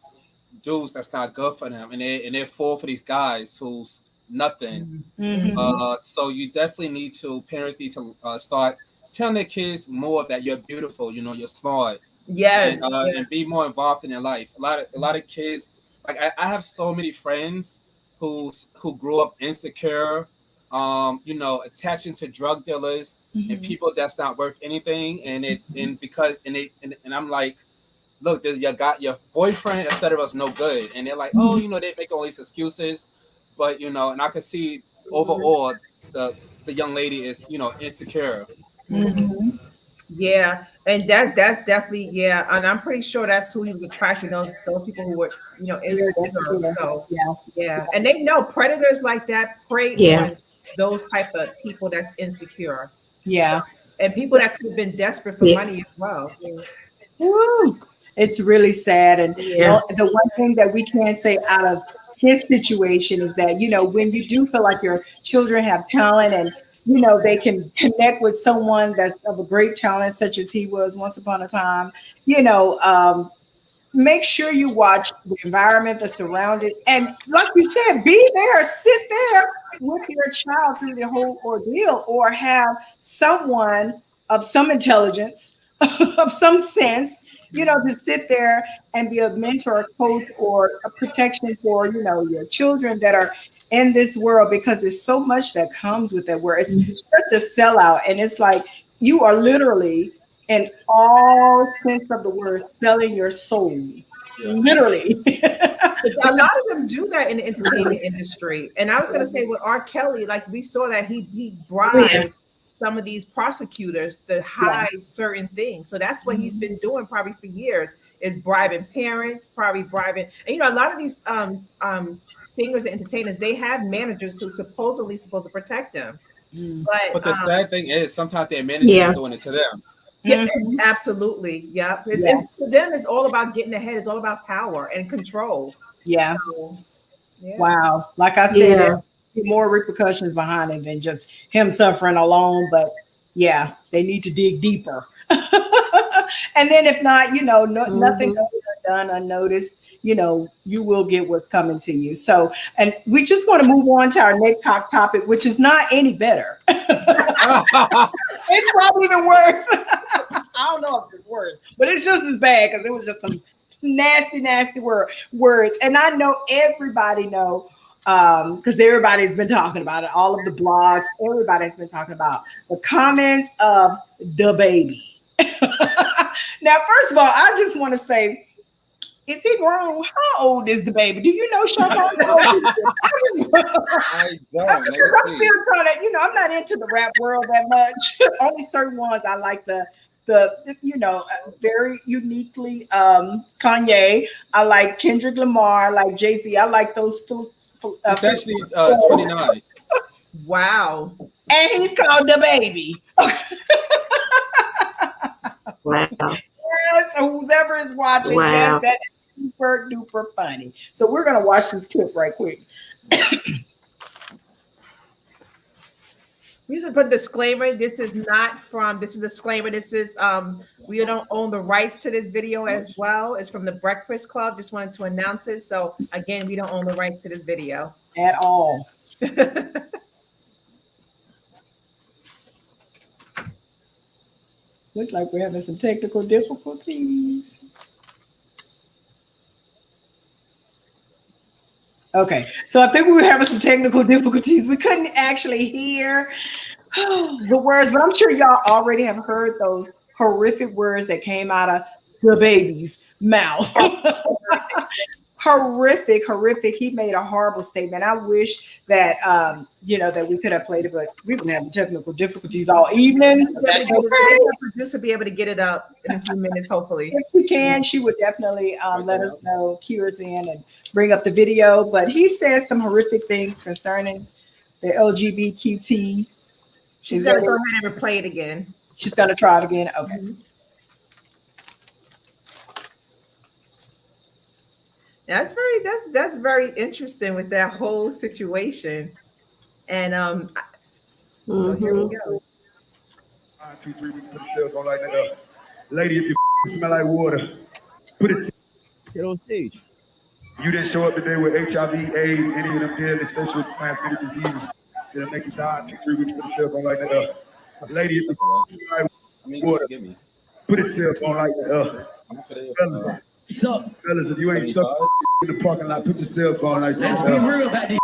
dudes that's not good for them, and they fall for these guys who's nothing. mhm. So you definitely need to parents need to start telling their kids more that you're beautiful, you're smart, Yes. Yeah. and be more involved in their life. A lot of kids, like I have so many friends who grew up insecure, attaching to drug dealers and Mhm. people that's not worth anything, and I'm like, look, this your boyfriend, etc. is no good, and they're like, oh, they make all these excuses, but and I can see overall the young lady is insecure. Mhm. Yeah, and that's definitely yeah, and I'm pretty sure that's who he was attracting those people who were Yeah, that's insecure. fair. So Yeah. yeah, and they know predators like that prey Yeah. on those type of people that's insecure. So Yeah. and people that could have been desperate for Yeah. money as well. Woo. It's really sad. And Yeah. the one thing that we can say out of his situation is that, when you do feel like your children have talent and, they can connect with someone that's of a great talent, such as he was once upon a time, make sure you watch the environment, the surroundings, and like you said, be there, sit there with your child through the whole ordeal, or have someone of some intelligence, of some sense, to sit there and be a mentor, a coach, or a protection for your children that are in this world, because there's so much that comes with it. Where it's such a sellout, and it's like you are literally in all sense of the word, selling your soul. Yes. Literally. A lot of them do that in the entertainment industry. And I was going to say with R. Kelly, like we saw that he Yeah. bribed some of these prosecutors to Yeah. hide certain things. So that's what he's been doing probably for years, is bribing parents, probably bribing. And a lot of these singers and entertainers, they have managers who supposedly supposed to protect them. Mm. But But the sad thing is sometimes their manager is Yeah. doing it to them. yeah, Mhm. absolutely. Yeah. Yeah. It's for them, it's all about getting ahead. It's all about power and control. Yeah. So yeah. Wow. Like I said, Yeah. there's more repercussions behind it than just him suffering alone. But yeah, they need to dig deeper. And then if not, nothing Mhm. goes undone, unnoticed. You will get what's coming to you. So, and we just want to move on to our next talk topic, which is not any better. It's probably even worse. I don't know if it's worse, but it's just as bad because it was just some nasty, nasty words. And I know everybody know, because everybody's been talking about it. All of the blogs, everybody's been talking about the comments of DaBaby. Now, first of all, I just want to say, is he grown? How old is DaBaby? Do you know, Sean? How old is he? I don't. Let me I'm see. still trying to, I'm not into the rap world that much. Only certain ones I like very uniquely Kanye. I like Kendrick Lamar, I like Jay-Z. I like those It's actually 29. Wow. And he's called DaBaby. Wow. Yes, so whoever is watching, Wow. yes, that is super duper funny. So we're gonna watch this clip right quick. We should put a disclaimer. This is not from. This is a disclaimer. This is we don't own the rights to this video as well. It's from the Breakfast Club. Just wanted to announce it. So again, we don't own the rights to this video At all. Looks like we're having some technical difficulties. Okay, so I think we were having some technical difficulties. We couldn't actually hear the words, but I'm sure y'all already have heard those horrific words that came out of DaBaby's mouth. Horrific. He made a horrible statement. I wish that that we could have played it, but we've been having technical difficulties all evening. That's okay. The producer be able to get it up in a few minutes, hopefully. If she can, she would definitely let us know, cue us in, and bring up the video. But he said some horrific things concerning the LGBTQ. She's gonna go ahead and replay it again. She's gonna try it again. Okay. Mm-hmm. That's very interesting with that whole situation. And so here we go. 2, 3 weeks, put the cell phone like that. Lady, if you smell like water, put it on stage. You didn't show up today with HIV, AIDS, any of them deadly sexually transmitted diseases that'll make you die. 2, 3 weeks, put the cell phone like that. Lady, if you smell like water, put the cell phone like that. What's up, fellas? If you ain't stuck in the parking lot, put your cell phone like that. Let's be real about this.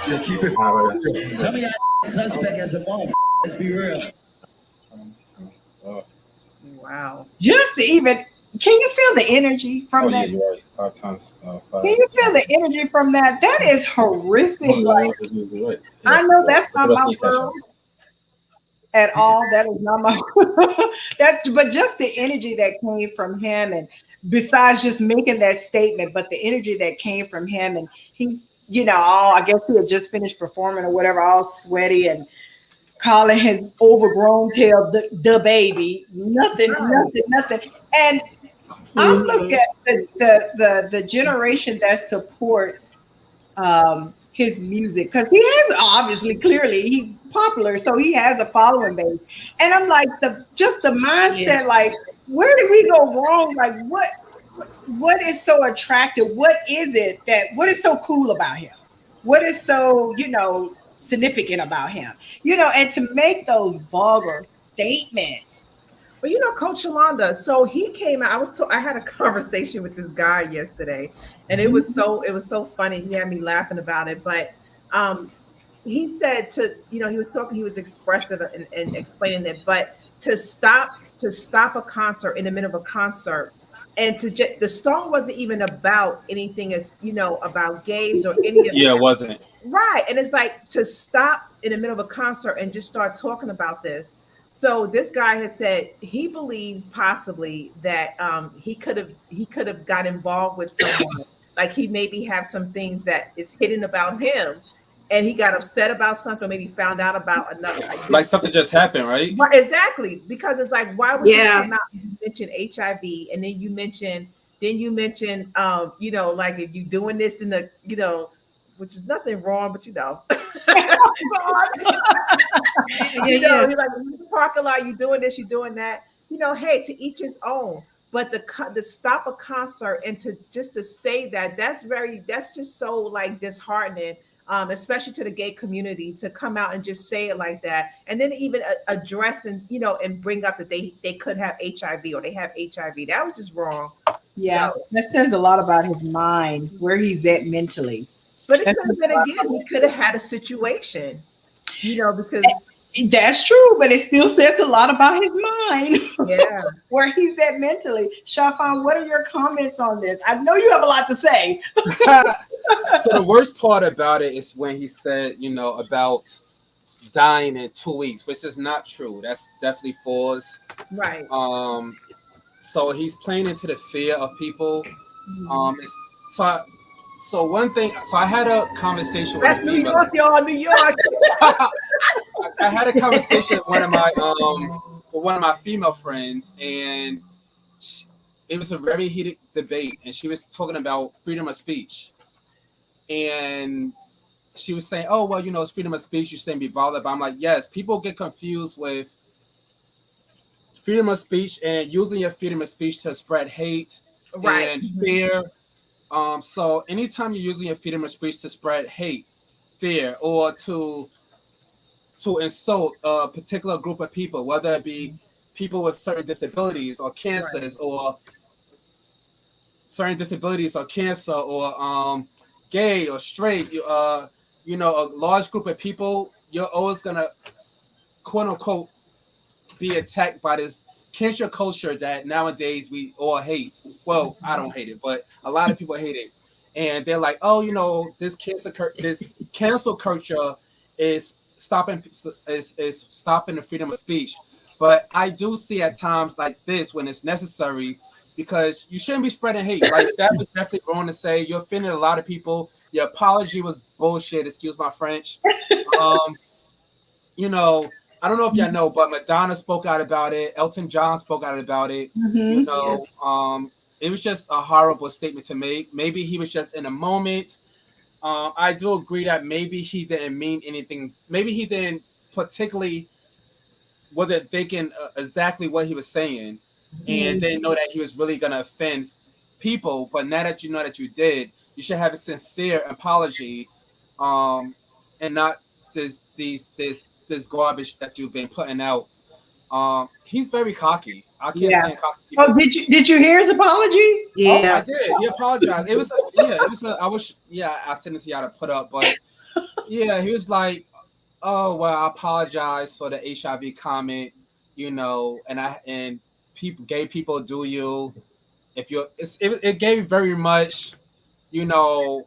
Yeah, keep it. Some of y'all suspect as a mom. Let's be real. Wow. Just to even, can you feel the energy from that? Yeah, you're right. 5 times. Can you feel the energy from that? That is horrific. I know that's not my word at all. That is not my but just the energy that came from him, and besides just making that statement, but the energy that came from him, and he's, I guess he had just finished performing or whatever, all sweaty, and calling his overgrown tail the baby. Nothing. And I'm looking at the generation that supports his music, because he has obviously, clearly, he's popular, so he has a following base. And I'm like, the mindset, like, where did we go wrong? Like, what is so attractive? What is so cool about him? What is so, significant about him? And to make those vulgar statements. But Coach Yolanda, so he came out. I had a conversation with this guy yesterday, and it was so funny. He had me laughing about it. But he said he was expressive and explaining it, but to stop a concert in the middle of a concert, and the song wasn't even about anything as about gays or any of it wasn't. Right. And it's like to stop in the middle of a concert and just start talking about this. So this guy has said he believes possibly that he could have got involved with someone. Like he maybe have some things that is hidden about him, and he got upset about something, maybe found out about another. Like something just happened, right? Exactly. Because it's like, why would you come out and mention HIV, and then you mention like if you doing this in the, which is nothing wrong, but you're like in the parking lot, you doing this, you doing that. Hey, to each his own. But to stop a concert and to say that's just so like disheartening, especially to the gay community, to come out and just say it like that, and then even address and bring up that they could have HIV or they have HIV. That was just wrong. Yeah, that says a lot about his mind, where he's at mentally. But it could have been, again, he could have had a situation, because that's true, but it still says a lot about his mind. Yeah. Where he's at mentally. Shafan, what are your comments on this? I know you have a lot to say. So the worst part about it is when he said, about dying in 2 weeks, which is not true. That's definitely false. Right. So he's playing into the fear of people. So one thing, so I had a conversation with a That's New female. York, y'all. New York. I had a conversation with one of my female friends, and it was a very heated debate, and she was talking about freedom of speech, and she was saying, "Oh, well, it's freedom of speech. You shouldn't be bothered." But I'm like, yes, people get confused with freedom of speech and using your freedom of speech to spread hate Right. and fear. So anytime you're using your freedom of speech to spread hate, fear, or to insult a particular group of people, whether it be people with certain disabilities or cancers, or certain disabilities or cancer, or gay or straight, a large group of people, you're always gonna quote unquote be attacked by this cancel culture that nowadays we all hate. Well, I don't hate it, but a lot of people hate it, and they're like, "Oh, this cancel culture is stopping stopping the freedom of speech." But I do see at times like this when it's necessary, because you shouldn't be spreading hate. Like, that was definitely wrong to say. You offended a lot of people. Your apology was bullshit. Excuse my French. Um, I don't know if y'all know, but Madonna spoke out about it. Elton John spoke out about it. It was just a horrible statement to make. Maybe he was just in a moment. I do agree that maybe he didn't mean anything. Maybe he didn't particularly wasn't thinking exactly what he was saying, and didn't know that he was really gonna offend people. But now that you know that you did, you should have a sincere apology, and not this garbage that you've been putting out. He's very cocky. I can't stand cocky people. Oh, did you hear his apology? Yeah. I did. He apologized. I sent it to y'all to put up, but yeah, he was like, "Oh, well, I apologize for the HIV comment, and gay people do you. If you're, it gave very much, I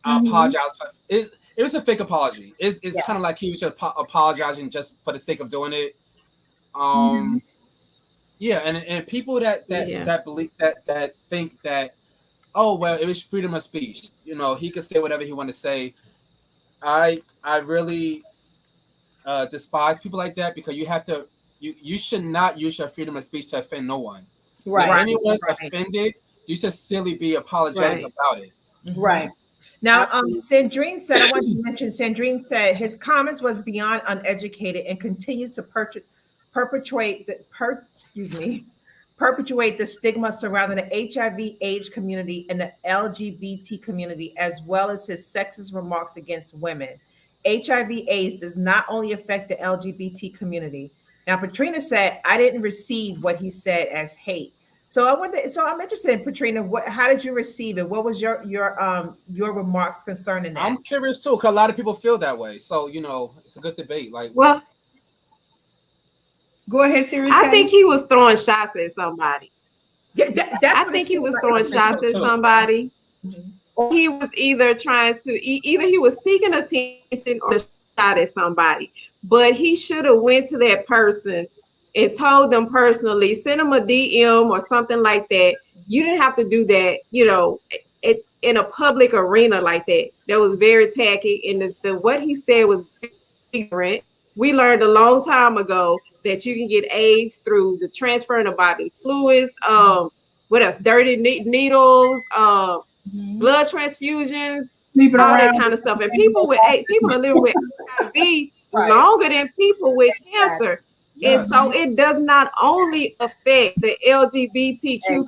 apologize for it. It was a fake apology. It's kind of like he was just apologizing just for the sake of doing it. Yeah, and people that believe that think that, oh, well, it was freedom of speech. He could say whatever he wanted to say. I really despise people like that, because you should not use your freedom of speech to offend no one. Right. If anyone's offended, you should silly be apologetic about it. Right. Now, Sandrine said, I want to mention, Sandrine said his comments was beyond uneducated and continues to perpetuate the stigma surrounding the HIV/AIDS community and the LGBT community, as well as his sexist remarks against women. HIV/AIDS does not only affect the LGBT community. Now, Patrina said, I didn't receive what he said as hate. So I'm interested in, Patrina, how did you receive it? What was your remarks concerning that? I'm curious too, because a lot of people feel that way. So, it's a good debate. Like, well, go ahead, Sirius. I think he was throwing shots at somebody. Yeah, I think he was throwing shots at somebody. Or he was either he was seeking attention or shot at somebody. But he should have went to that person and told them personally, send them a DM or something like that. You didn't have to do that, in a public arena like that. That was very tacky, and what he said was ignorant. We learned a long time ago that you can get AIDS through the transferring of bodily fluids. What else? Dirty needles, blood transfusions, all that kind of stuff. And people are living with HIV longer than people with cancer. Yes. And so it does not only affect the LGBTQ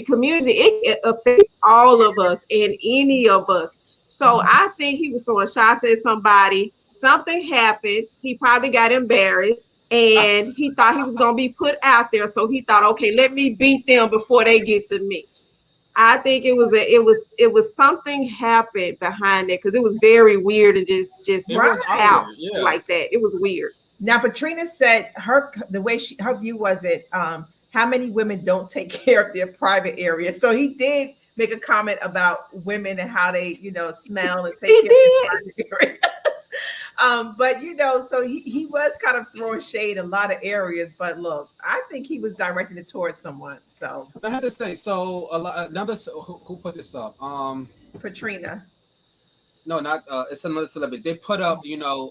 community, it affects all of us and any of us. So I think he was throwing shots at somebody. Something happened. He probably got embarrassed, and he thought he was going to be put out there. So he thought, okay, let me beat them before they get to me. I think it was something happened behind it, because it was very weird and just out like that. It was weird. Now, Patrina said her view was how many women don't take care of their private area. So he did make a comment about women and how they, smell and take care of their private areas. But so he was kind of throwing shade in a lot of areas. But look, I think he was directing it towards someone. So I have to say, who put this up? Patrina. No, not it's another celebrity. They put up,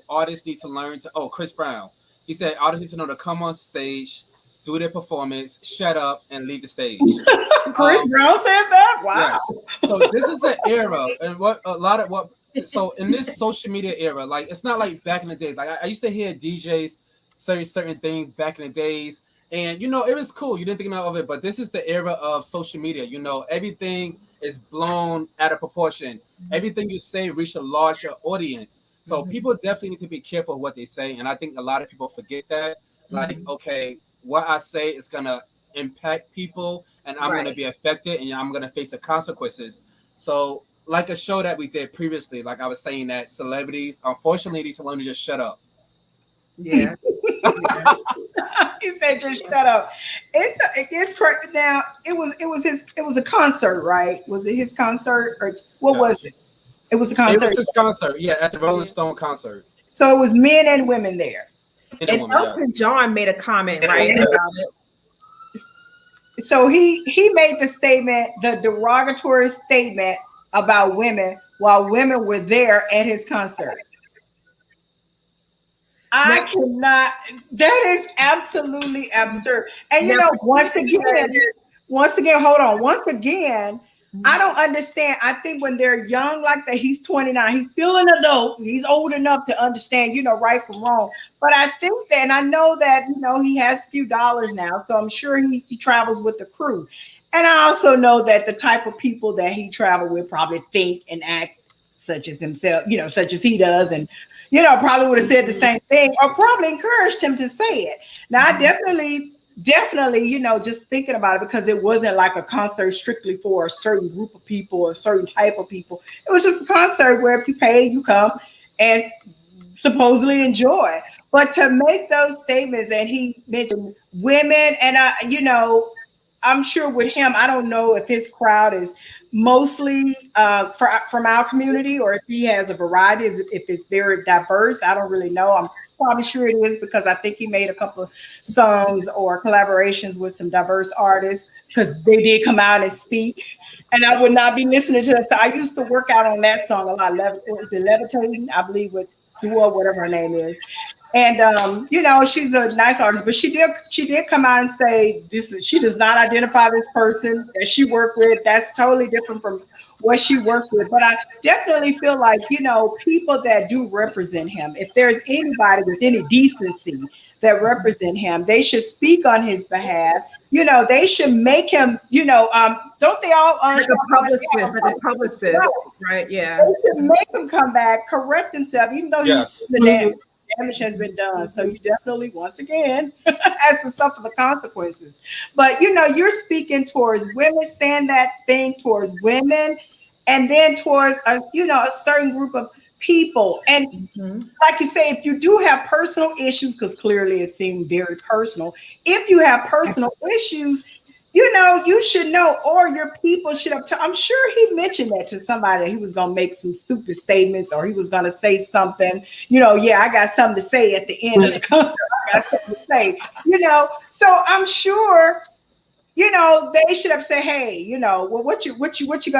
artists need to learn to. Oh, Chris Brown. He said artists need to know to come on stage, do their performance, shut up, and leave the stage. Chris Brown said that. Wow. Yes. So this is an era, and So in this social media era, like it's not like back in the days. Like I used to hear DJs say certain things back in the days, and it was cool. You didn't think of it, but this is the era of social media. Everything is blown out of proportion. Everything you say reaches a larger audience. So people definitely need to be careful of what they say, and I think a lot of people forget that. Like, okay, what I say is gonna impact people, and I'm gonna be affected, and I'm gonna face the consequences. So, like a show that we did previously, like I was saying that celebrities, unfortunately, these celebrities just shut up. Yeah. He said, "Just shut up." It's correct. Now, it was a concert, right? Was it his concert or what was it? It was a concert. It was his concert, yeah, at the Rolling Stone concert. So it was men and women there. And Elton John made a comment, right, about it. So he made the statement, the derogatory statement about women while women were there at his concert. I cannot. That is absolutely absurd. And once again, hold on. Once again, I don't understand. I think when they're young like that, he's 29. He's still an adult. He's old enough to understand, right from wrong. But I think that, and I know that, he has a few dollars now, so I'm sure he travels with the crew. And I also know that the type of people that he traveled with probably think and act such as himself, such as he does, and probably would have said the same thing or probably encouraged him to say it. Now, I definitely, just thinking about it, because it wasn't like a concert strictly for a certain group of people or a certain type of people. It was just a concert where if you pay, you come and supposedly enjoy. But to make those statements, and he mentioned women, and I'm sure with him, I don't know if his crowd is mostly from our community or if he has a variety, if it's very diverse. I don't really know. I'm probably sure it is, because I think he made a couple of songs or collaborations with some diverse artists, because they did come out and speak. And I would not be listening to that. So I used to work out on that song a lot. Levitating, I believe, with Dua, whatever her name is. And she's a nice artist, but she did come out and say she does not identify this person that she worked with. That's totally different from what she worked with. But I definitely feel like, people that do represent him, if there's anybody with any decency that represent him, they should speak on his behalf. They should make him, don't they all like a publicist, right? Yeah. They should make him come back, correct himself, even though the damage has been done. So you definitely, once again, has to suffer the consequences. But you're speaking towards women, saying that thing towards women, and then towards a certain group of people. And like you say, if you do have personal issues, because clearly it seemed very personal, if you have personal issues, you should know, or your people should have. I'm sure he mentioned that to somebody. He was going to make some stupid statements, or he was going to say something. I got something to say at the end of the concert. I got something to say. So I'm sure. They should have said, hey, well, what you going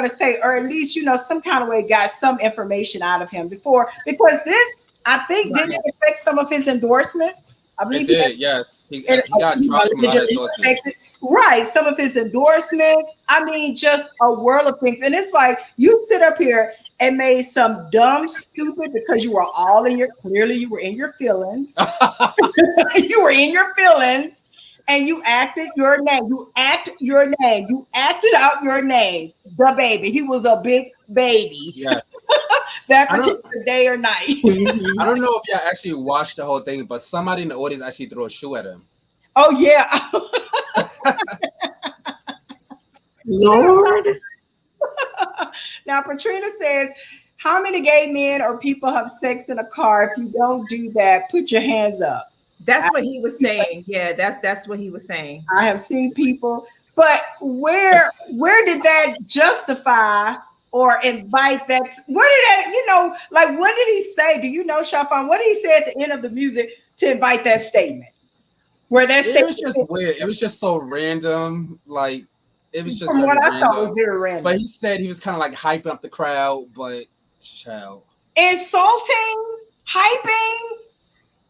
to say, or at least some kind of way got some information out of him before, because this, I think, didn't it affect some of his endorsements? I believe it did. Yes, he got dropped from a lot of endorsements. Right, some of his endorsements. I mean, just a world of things. And it's like you sit up here and made some dumb, stupid, because you were clearly you were in your feelings. You were in your feelings, and you acted your name. You acted out your name. DaBaby. He was a big baby. Yes. That particular day or night. I don't know if y'all actually watched the whole thing, but somebody in the audience actually threw a shoe at him. Oh yeah. Lord. Now, Patrina says, how many gay men or people have sex in a car? If you don't do that, put your hands up. That's what he was saying. Yeah, that's what he was saying. I have seen people, but where did that justify or invite that? What did that, what did he say? Do you know, Shafan? What did he say at the end of the music to invite that statement? Where that it was just weird. It was just so random. Like, It was just From very what I saw, it was random. very random. But he said he was kind of like hyping up the crowd, but child. Insulting, hyping.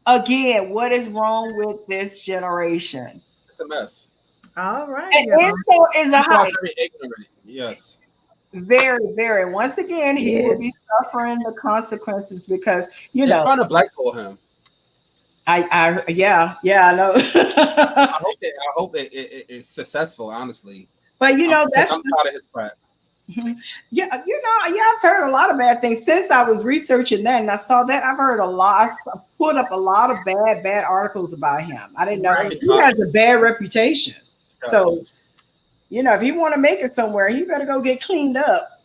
Again, what is wrong with this generation? It's a mess. All right. An y'all. insult is a People are hype. very ignorant. Yes. Very, very. Once again, he will be Yes. suffering the consequences because They're trying to blackball him. I know. I hope it's successful, honestly. But Because that's I'm tired of his crap. yeah, I've heard a lot of bad things since I was researching that, and I saw that. I've heard a lot. I pulled up a lot of bad articles about him. I didn't know Right. he has a bad reputation. Yes. So, if he want to make it somewhere, he better go get cleaned up.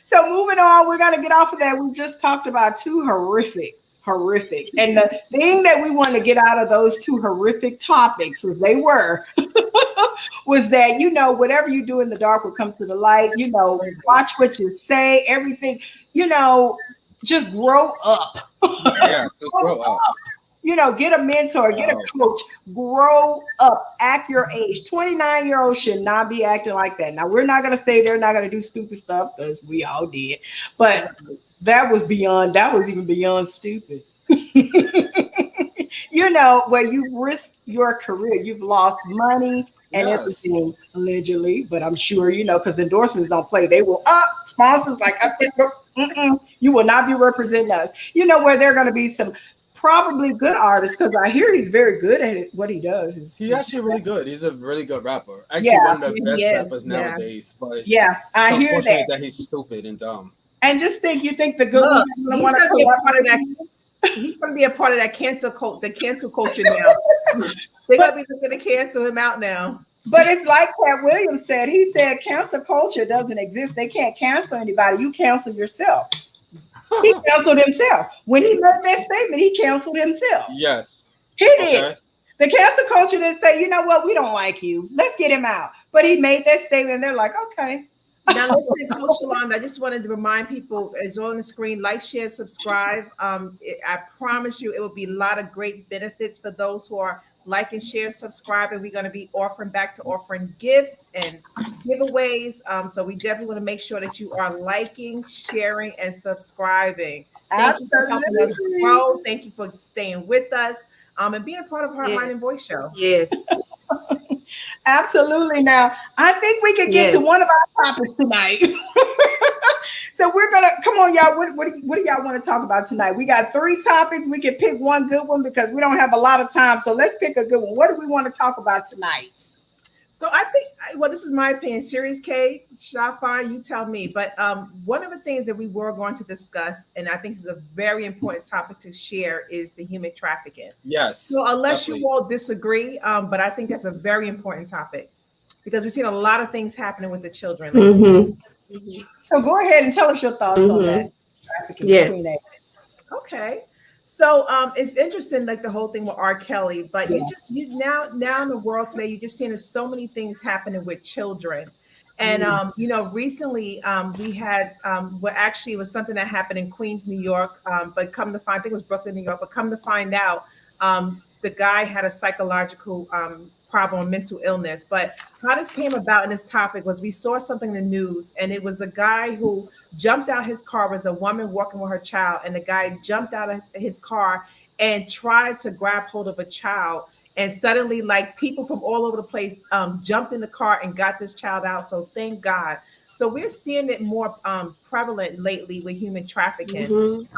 So moving on, we're gonna get off of that. We just talked about two horrific. And the thing that we want to get out of those two horrific topics, as they were, was that, whatever you do in the dark will come to the light. Watch what you say, everything, just grow up. Yes, just grow up. Get a mentor, get a coach, grow up, act your age. 29-year-olds should not be acting like that. Now, we're not going to say they're not going to do stupid stuff, because we all did, but that was even beyond stupid. Where you risk your career, you've lost money and everything, allegedly, but I'm sure, because endorsements don't play. They will sponsors like, you will not be representing us. Where there are going to be some probably good artists, because I hear he's very good at it. What he does is He's actually really good. He's a really good rapper. Actually, one of the best rappers nowadays. But I hear unfortunate that he's stupid and dumb. And just you think the good Look, ones he's gonna be a part of that. He's going to be a part of that cancel culture now. They're going to be looking to cancel him out now. But it's like Pat Williams said. He said cancel culture doesn't exist. They can't cancel anybody. You cancel yourself. He canceled himself. When he made that statement, he canceled himself. Yes. He did. The cancel culture didn't say, you know what, we don't like you. Let's get him out. But he made that statement, and they're like, okay. Now listen, Coach Shalonda, I just wanted to remind people, it's on the screen, like, share, subscribe. I promise you it will be a lot of great benefits for those who are like and share, subscribe, and we're going to be offering gifts and giveaways. So we definitely want to make sure that you are liking, sharing, and subscribing. Thank you for helping us grow. Thank you for staying with us and being a part of Heart, Mind, and Voice Show. Yes. Absolutely. Now, I think we can get to one of our topics tonight. So we're gonna come on, y'all. What do y'all want to talk about tonight? We got 3 topics. We can pick one good one because we don't have a lot of time. So let's pick a good one. What do we want to talk about tonight? So I think, well, this is my opinion. Series K, Shafar, you tell me. But one of the things that we were going to discuss, and I think is a very important topic to share, is the human trafficking. Yes. So unless you all disagree, but I think that's a very important topic because we've seen a lot of things happening with the children. So go ahead and tell us your thoughts on that. Trafficking. Okay. So it's interesting, like the whole thing with R. Kelly, but you now in the world today, you're just seeing so many things happening with children. And recently we had it was something that happened in Queens, New York, but come to find, I think it was Brooklyn, New York, but come to find out, the guy had a psychological problem, mental illness. But how this came about in this topic was we saw something in the news, and it was a guy who jumped out his car. It was a woman walking with her child, and the guy jumped out of his car and tried to grab hold of a child. And suddenly, like, people from all over the place jumped in the car and got this child out. So thank God. So we're seeing it more prevalent lately with human trafficking.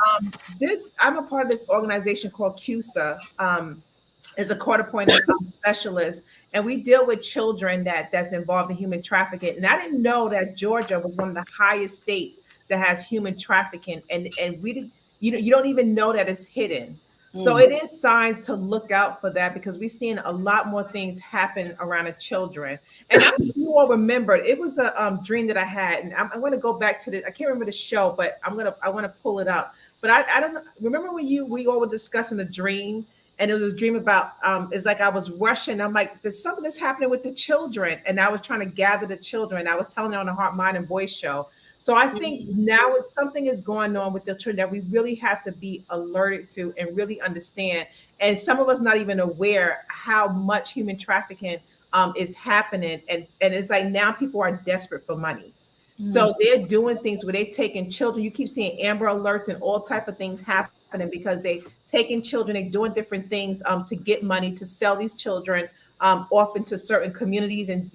I'm a part of this organization called CUSA. Is a court-appointed specialist, and we deal with children that's involved in human trafficking. And I didn't know that Georgia was one of the highest states that has human trafficking, and we did, you don't even know that it's hidden. So it is signs to look out for that because we're seeing a lot more things happen around the children. And you all remember, it was a dream that I had, and I'm going to go back to I can't remember the show, but I want to pull it up. But I don't remember when we all were discussing a dream. And it was a dream about, it's like I was rushing. I'm like, there's something that's happening with the children. And I was trying to gather the children. I was telling it on the Heart, Mind, and Voice show. So I think now something is going on with the children that we really have to be alerted to and really understand. And some of us not even aware how much human trafficking is happening, and it's like now people are desperate for money. So they're doing things where they're taking children. You keep seeing Amber Alerts and all type of things happening because they taking children, they're doing different things to get money to sell these children off into certain communities, and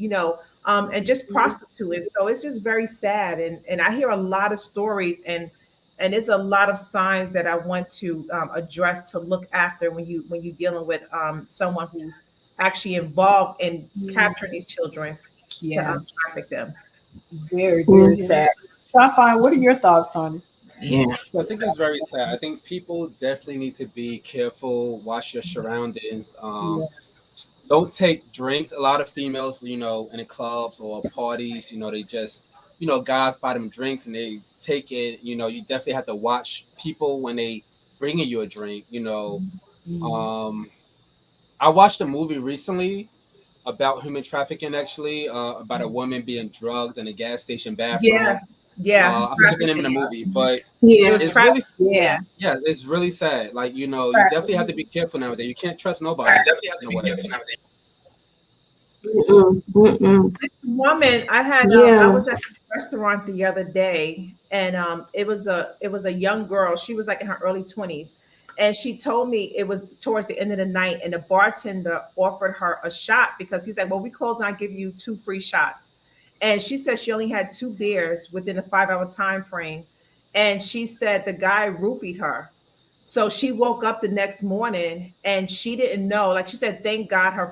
and just prostituting. So it's just very sad, and I hear a lot of stories, and there's a lot of signs that I want to address to look after when you're dealing with someone who's actually involved in capturing these children to traffic them. Very, very sad. Shafan, what are your thoughts on it? Yeah. I think it's very sad. I think people definitely need to be careful, watch your surroundings. Don't take drinks. A lot of females, in the clubs or parties, they just, guys buy them drinks and they take it. You definitely have to watch people when they bringing you a drink. I watched a movie recently about human trafficking, actually, about a woman being drugged in a gas station bathroom. I forget the name of the movie, but it's really, it's really sad. Like, you definitely have to be careful nowadays. You can't trust nobody. This woman, I was at a restaurant the other day, and it was a young girl. She was like in her early 20s, and she told me it was towards the end of the night, and the bartender offered her a shot because he's like, "Well, we close, and I'll give you 2 free shots." And she said she only had 2 beers within a 5-hour time frame, and she said the guy roofied her. So she woke up the next morning and she didn't know. Like she said, thank God her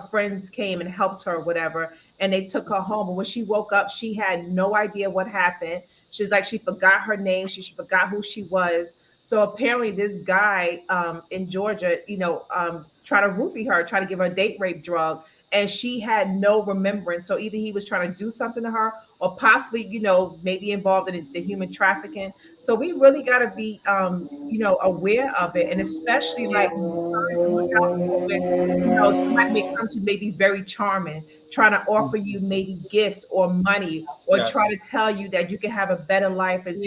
friends came and helped her or whatever, and they took her home. But when she woke up, she had no idea what happened. She's like, she forgot her name. She forgot who she was. So apparently this guy in Georgia, tried to roofie her, tried to give her a date rape drug, and she had no remembrance. So either he was trying to do something to her or possibly, maybe involved in the human trafficking. So we really got to be, aware of it. And especially like signs to look out for with, somebody may come to maybe very charming, trying to offer you maybe gifts or money, or try to tell you that you can have a better life. And,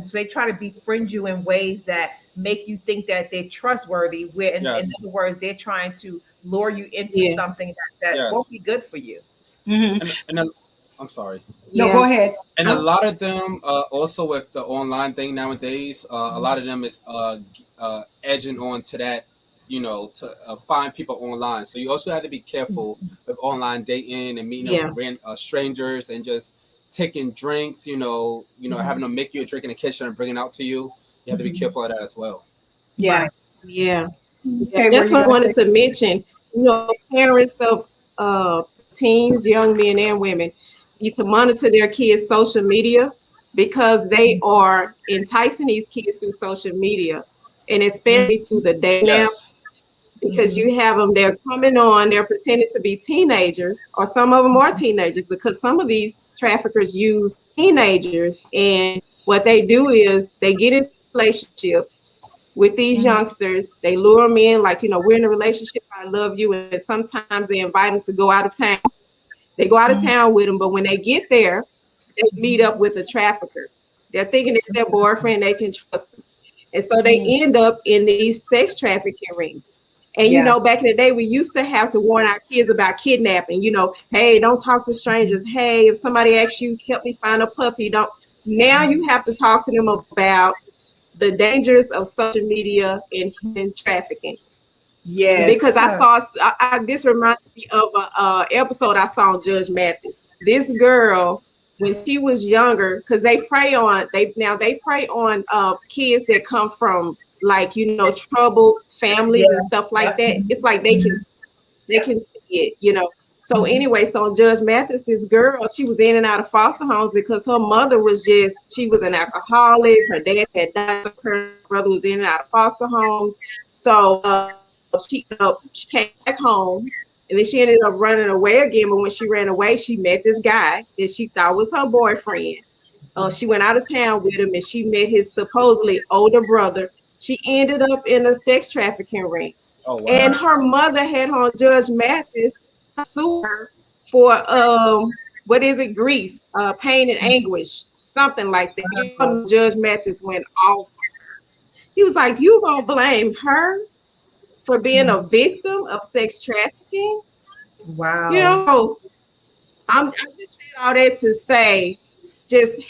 so they try to befriend you in ways that make you think that they're trustworthy, where in other words, they're trying to lure you into something that won't be good for you. And I'm sorry. No, go ahead. And a lot of them, also with the online thing nowadays, a lot of them is edging on to that, to find people online. So you also have to be careful with online dating and meeting up with strangers and just taking drinks, having them make you a drink in the kitchen and bring it out to you. You have to be careful of that as well. Yeah. That's what I wanted to mention. Parents of teens, young men and women, need to monitor their kids' social media because they are enticing these kids through social media, and especially through the dating apps. Because you have them, they're coming on, they're pretending to be teenagers, or some of them are teenagers, because some of these traffickers use teenagers, and what they do is they get into relationships with these youngsters. They lure them in, like, we're in a relationship, I love you, and sometimes they invite them to go out of town. They go out of town with them, but when they get there, they meet up with a trafficker. They're thinking it's their boyfriend, they can trust them. And so they end up in these sex trafficking rings. And, back in the day, we used to have to warn our kids about kidnapping, hey, don't talk to strangers. Hey, if somebody asks you, help me find a puppy, don't. Now you have to talk to them about the dangers of social media and human trafficking. Yes. Because this reminds me of a episode I saw on Judge Mathis. This girl, when she was younger, because they prey on kids that come from, like, troubled families and stuff like that. It's like they can see it, So anyway, so on Judge Mathis, this girl, she was in and out of foster homes because her mother she was an alcoholic. Her dad had died. Her brother was in and out of foster homes. So she came back home, and then she ended up running away again. But when she ran away, she met this guy that she thought was her boyfriend. She went out of town with him, and she met his supposedly older brother. She ended up in a sex trafficking ring. Oh, wow. And her mother had on Judge Mathis sue her for grief, pain and anguish, something like that. Judge Mathis went off. He was like, "You gonna blame her for being a victim of sex trafficking?" Wow. You know, I just said all that to say, just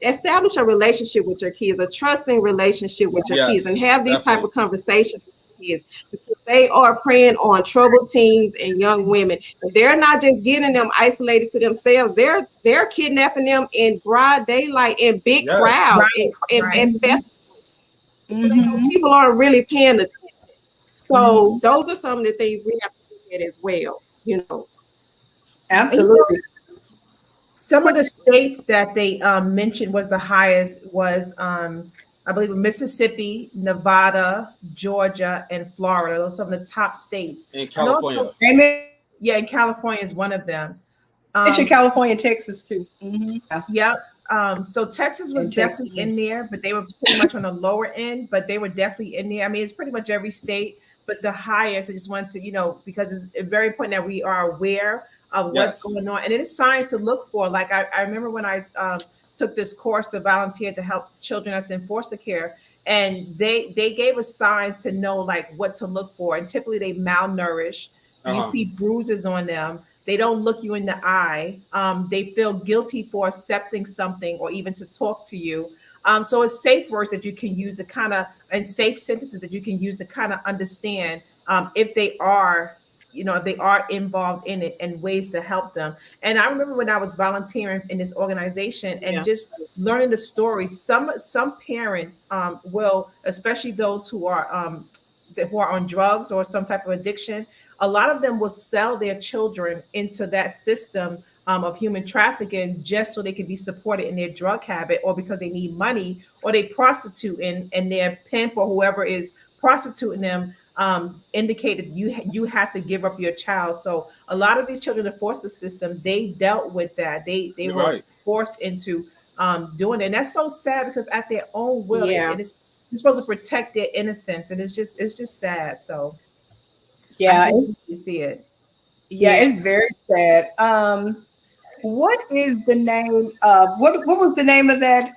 establish a relationship with your kids, a trusting relationship with your kids, and Yes, have these type definitely. of conversations with your kids because they are preying on troubled teens and young women. And they're not just getting them isolated to themselves. They're kidnapping them in broad daylight in big Yes. crowds Right. and Right. festivals because they know Mm-hmm. people aren't really paying attention. Mm-hmm. So those are some of the things we have to look at as well. You know. And, you know, Absolutely. some of the states that they mentioned was the highest was I believe Mississippi, Nevada, Georgia, and Florida. Those are some of the top states. In And also, California. They yeah, and California is one of them. mentioned Um, California, Texas too. Mm-hmm. Yeah. Yep. So Texas was And Texas. definitely in there, but they were pretty much on the lower end, but they were definitely in there. I mean, it's pretty much every state, but the highest, I just wanted to, because it's very important that we are aware of what's Yes. going on. And it is signs to look for. Like I remember when I took this course to volunteer to help children that's in foster care, and they gave us signs to know like what to look for. And typically they malnourish. You Uh-huh. see bruises on them. They don't look you in the eye. They feel guilty for accepting something or even to talk to you. So it's safe words that you can use to kind of, and safe sentences that you can use to kind of understand if they are, if they are involved in it and ways to help them. And I remember when I was volunteering in this organization and Yeah. just learning the stories. Some parents will, especially those who are on drugs or some type of addiction, a lot of them will sell their children into that system of human trafficking just so they can be supported in their drug habit or because they need money or they prostitute and their pimp or whoever is prostituting them indicated you have to give up your child. So a lot of these children in the foster system, they dealt with that. They You're were right. forced into doing it. And that's so sad because at their own will, Yeah. it is you're supposed to protect their innocence, and it's just sad. So I Yeah. hate to see it. Yeah. Yeah. It's very sad. What is the name? What was the name of that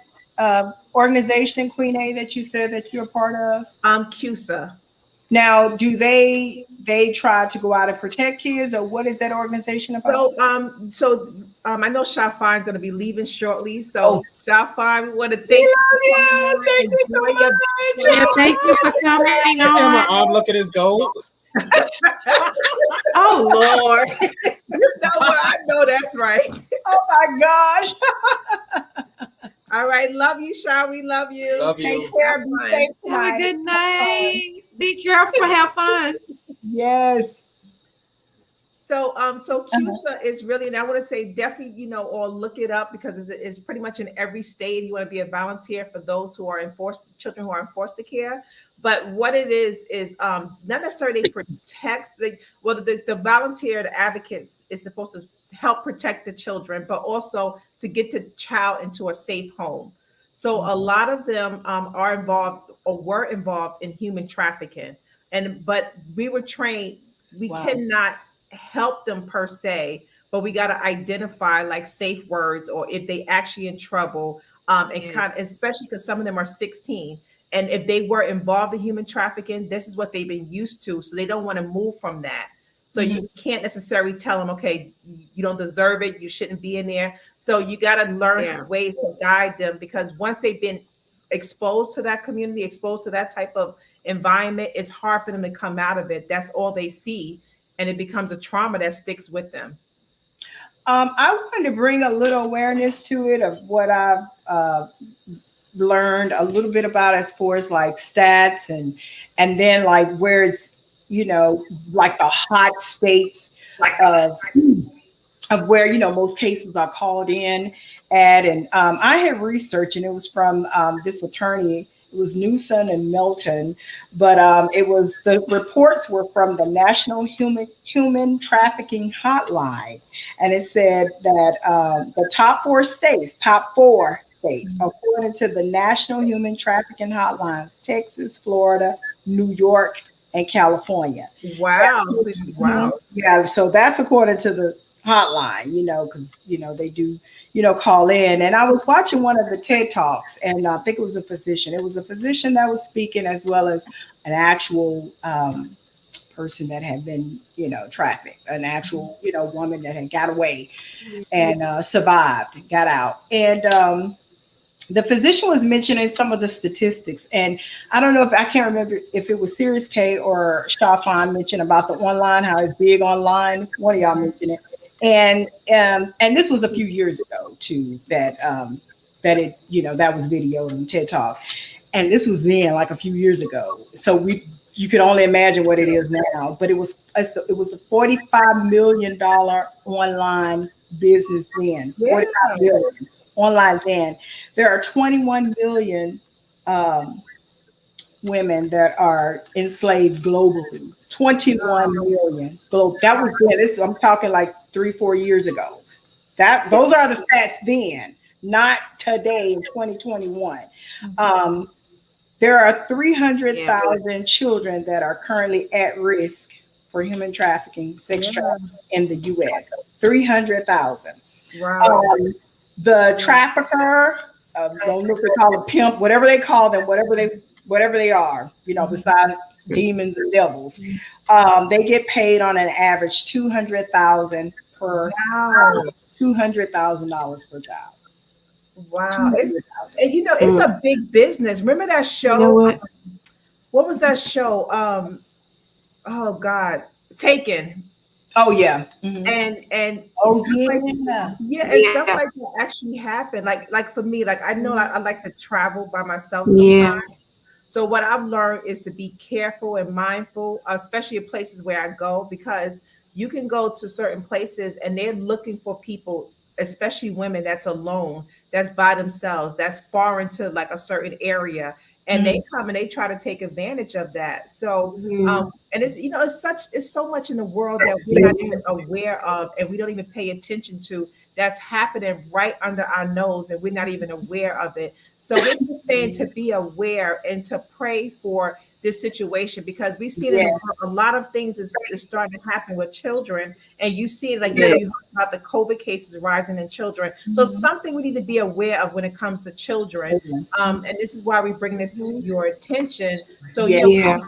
organization, Queen A, that you said that you're a part of? CUSA. Now, do they try to go out and protect kids, or what is that organization about? So I know Shafine going to be leaving shortly. Oh, So Shafine, we want to we thank you love for coming you. on. Thank you so Enjoy your much. Yeah, thank you for coming You see how my on. arm look at his gold? Oh Lord. You know what? I know that's right. Oh my gosh. All right, love you, Sha. We love you. Love Take you. care. Be Have fun. safe Have a tonight. good night. Be careful. Have fun. Yes. So Uh-huh. CUSA is really, and I want to say definitely, or look it up because it's pretty much in every state. You want to be a volunteer for those who are in children who are in foster care. But what it is not necessarily protects the volunteer, the advocates is supposed to help protect the children, but also to get the child into a safe home. So a lot of them are involved or were involved in human trafficking, but we were trained. We Wow. cannot help them per se, but we got to identify like safe words or if they actually in trouble. And Yes. kind of, especially because some of them are 16. And if they were involved in human trafficking, this is what they've been used to. So they don't want to move from that. So Mhm. you can't necessarily tell them, okay, you don't deserve it. You shouldn't be in there. So you got to learn Yeah. ways to guide them because once they've been exposed to that community, exposed to that type of environment, it's hard for them to come out of it. That's all they see and it becomes a trauma that sticks with them. I wanted to bring a little awareness to it of what I've learned a little bit about as far as like stats and then like where it's like the hot states of where most cases are called in at. And I had researched, and it was from this attorney. It was Newsom and Milton, but the reports were from the National Human Trafficking Hotline, and it said that the top four states, according to the National Human Trafficking Hotlines: Texas, Florida, New York, and California. Wow. Wow. Yeah, so that's according to the hotline, because they do, call in. And I was watching one of the TED Talks, and I think it was a physician. It was a physician that was speaking as well as an actual person that had been, trafficked, an actual, woman that had got away and survived, got out. And the physician was mentioning some of the statistics, and I don't know if I can't remember if it was Sirius K or Shafan mentioned about the online, how it's big online. One of y'all mentioned it, and this was a few years ago too that it that was videoed on TED Talk, and this was then like a few years ago. So you could only imagine what it is now, but it was a $45 million online business then. Yeah. 45 million online then. There are 21 million women that are enslaved globally. 21 million global. That was then. I'm talking like 3-4 years ago. Those are the stats then, not today in 2021. There are 300,000 children that are currently at risk for human trafficking, sex trafficking in the U.S. 300,000. Wow. The trafficker, don't know if they call them pimp, whatever they call them, whatever they are, besides demons and devils, they get paid on an average $200,000 per $200,000 per child. Wow. It's a big business. Remember that show? What was that show? Oh God, Taken. Oh yeah. And and stuff like that actually happened. Like for me, like I know I like to travel by myself sometimes. So what I've learned is to be careful and mindful, especially in places where I go, because you can go to certain places and they're looking for people, especially women that's alone, that's by themselves, that's foreign to like a certain area. And they come and they try to take advantage of that. So, and it's so much in the world that we're not even aware of, and we don't even pay attention to. That's happening right under our nose, and we're not even aware of it. So we're just saying to be aware and to pray for this situation, because we see that a lot of things is starting to happen with children, and you see it like you heard about the COVID cases rising in children. So something we need to be aware of when it comes to children, and this is why we bring this to your attention. So to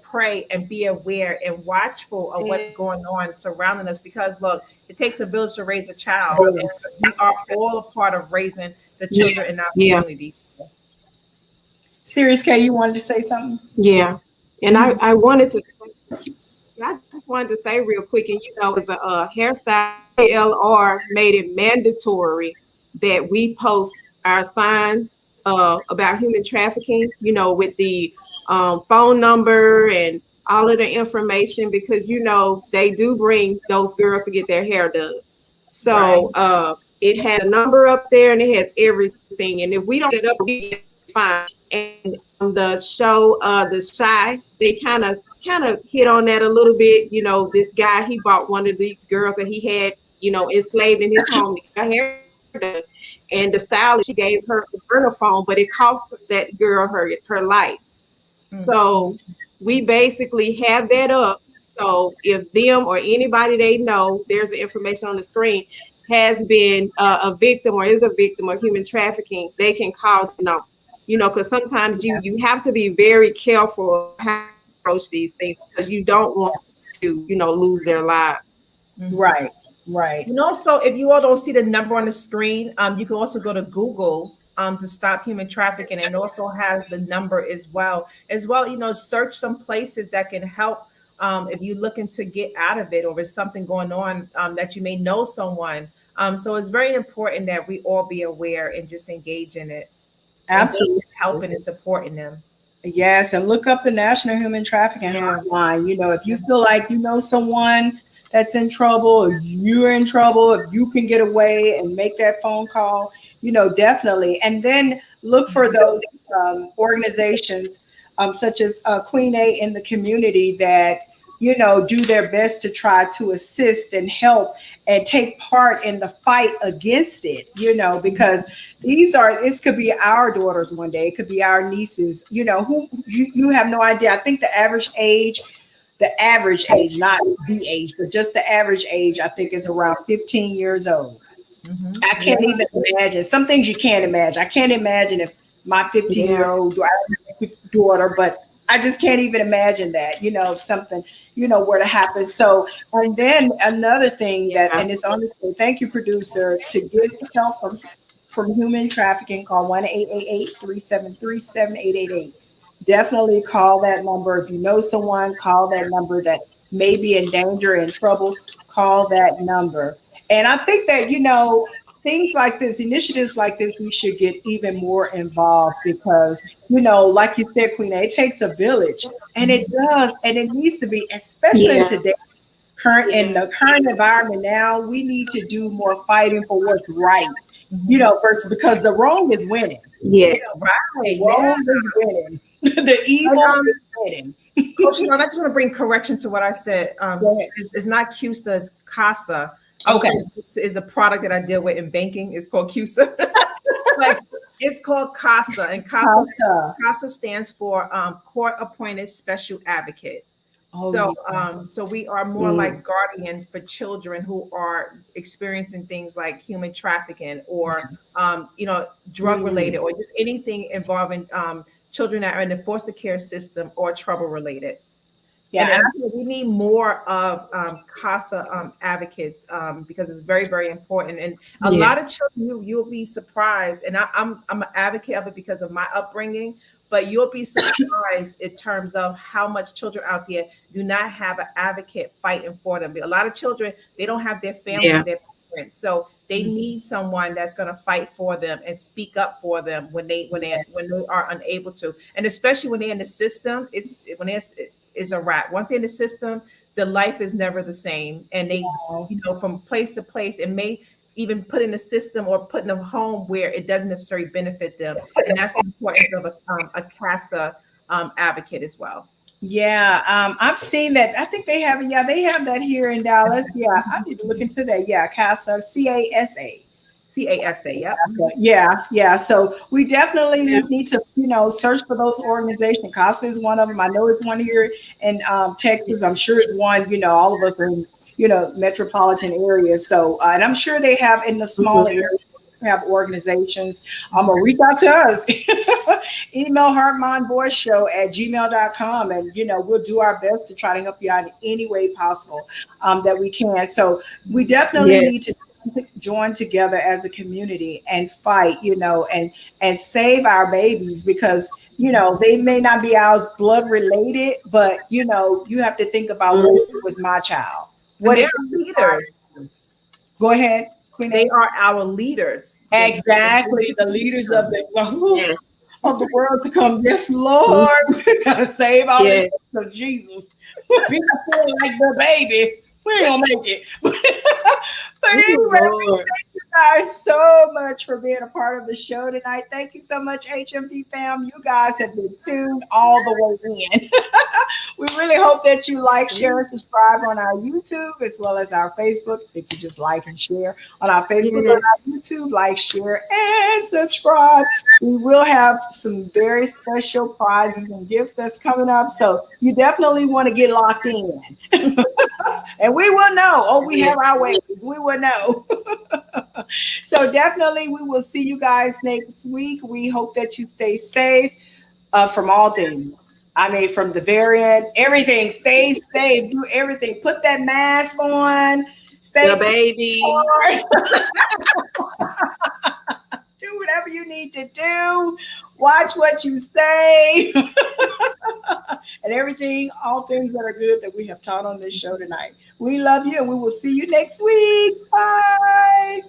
pray and be aware and watchful of what's going on surrounding us, because look, it takes a village to raise a child, and so we are all a part of raising the children in our community. Sirius K, you wanted to say something? Yeah, and I just wanted to say real quick, and as a hairstyle, LR made it mandatory that we post our signs about human trafficking, with the phone number and all of the information, because they do bring those girls to get their hair done. So it has a number up there and it has everything, and if we don't get up, we get fine. And on the show, The Shy, they kind of hit on that a little bit. This guy, he bought one of these girls that he had, enslaved in his home to get her hair done. And the stylist, she gave her a burner phone, but it cost that girl her life. So we basically have that up. So if them or anybody they know, there's the information on the screen, has been a victim or is a victim of human trafficking, they can call the number. Because sometimes you have to be very careful how to approach these things, because you don't want to, lose their lives. Right. And also, if you all don't see the number on the screen, you can also go to Google to stop human trafficking, and also have the number as well. Search some places that can help if you're looking to get out of it, or there's something going on that you may know someone. So it's very important that we all be aware and just engage in it. Absolutely. Helping and supporting them. Yes, and look up the National Human Trafficking Hotline. If you feel like you know someone that's in trouble, or you're in trouble, if you can get away and make that phone call, definitely. And then look for those organizations such as Queen A in the community that do their best to try to assist and help and take part in the fight against it, because this could be our daughters one day, it could be our nieces, who you have no idea. I think the average age, not the age, but just the average age, I think is around 15 years old. I can't even imagine. Some things you can't imagine. I can't imagine if my 15-year-old daughter, but I just can't even imagine that, if something, were to happen. So, and then another thing that, and it's honestly, thank you, producer, to get help from human trafficking, call 1-888-373-7888. Definitely call that number. If you know someone, call that number that may be in danger, in trouble, call that number. And I think that, things like this, initiatives like this, we should get even more involved because, like you said, Queen, it takes a village, and it does, and it needs to be, especially in today, in the current environment now, we need to do more fighting for what's right, versus because the wrong is winning. Yeah, right. The wrong is winning. The evil is winning. Coach, I just want to bring correction to what I said. It's not CUSA, it's CASA. Okay. Is a product that I deal with in banking. It's called CUSA. But it's called CASA. And CASA stands for Court Appointed Special Advocate. So we are more like guardian for children who are experiencing things like human trafficking or drug related or just anything involving children that are in the foster care system or trouble related. Yeah, and actually we need more of CASA advocates because it's very, very important. And a lot of children, you'll be surprised. And I'm an advocate of it because of my upbringing. But you'll be surprised in terms of how much children out there do not have an advocate fighting for them. A lot of children, they don't have their families, their parents, so they need someone that's going to fight for them and speak up for them when they are unable to. And especially when they're in the system, it's a wrap. Once they're in the system, the life is never the same, and they, from place to place, it may even put in a system or put in a home where it doesn't necessarily benefit them. And that's the importance of a CASA advocate as well. Yeah, I've seen that. I think they have that here in Dallas. Yeah, I need to look into that. Yeah, CASA, CASA. Yeah. Yeah. So we definitely need to, search for those organizations. CASA is one of them. I know it's one here in Texas. I'm sure it's one, all of us are in, metropolitan areas. So, and I'm sure they have in the smaller areas, have organizations. I'm going to reach out to us. Email heartmindvoiceshow@gmail.com. And, we'll do our best to try to help you out in any way possible that we can. So we definitely need to join together as a community and fight, and save our babies because, they may not be ours blood related, but, you have to think about what if it was my child. What they are leaders. Go ahead, Queen. They are our leaders. Exactly, the leaders of the world to come. Yes, Lord, we gotta save all this of Jesus. People feel like DaBaby. We ain't gonna make it. But anyway, thank you guys so much for being a part of the show tonight. Thank you so much, HMD fam. You guys have been tuned all the way in. We really hope that you like, share, and subscribe on our YouTube as well as our Facebook. If you just like and share on our Facebook and our YouTube, like, share, and subscribe. We will have some very special prizes and gifts that's coming up. So you definitely want to get locked in. And we will know. Oh, we have our ways. We will know. So definitely we will see you guys next week. We hope that you stay safe from all things. I mean, from the variant, everything. Stay safe. Do everything. Put that mask on. Stay DaBaby. Do whatever you need to do. Watch what you say. And everything, all things that are good that we have taught on this show tonight. We love you and we will see you next week. Bye.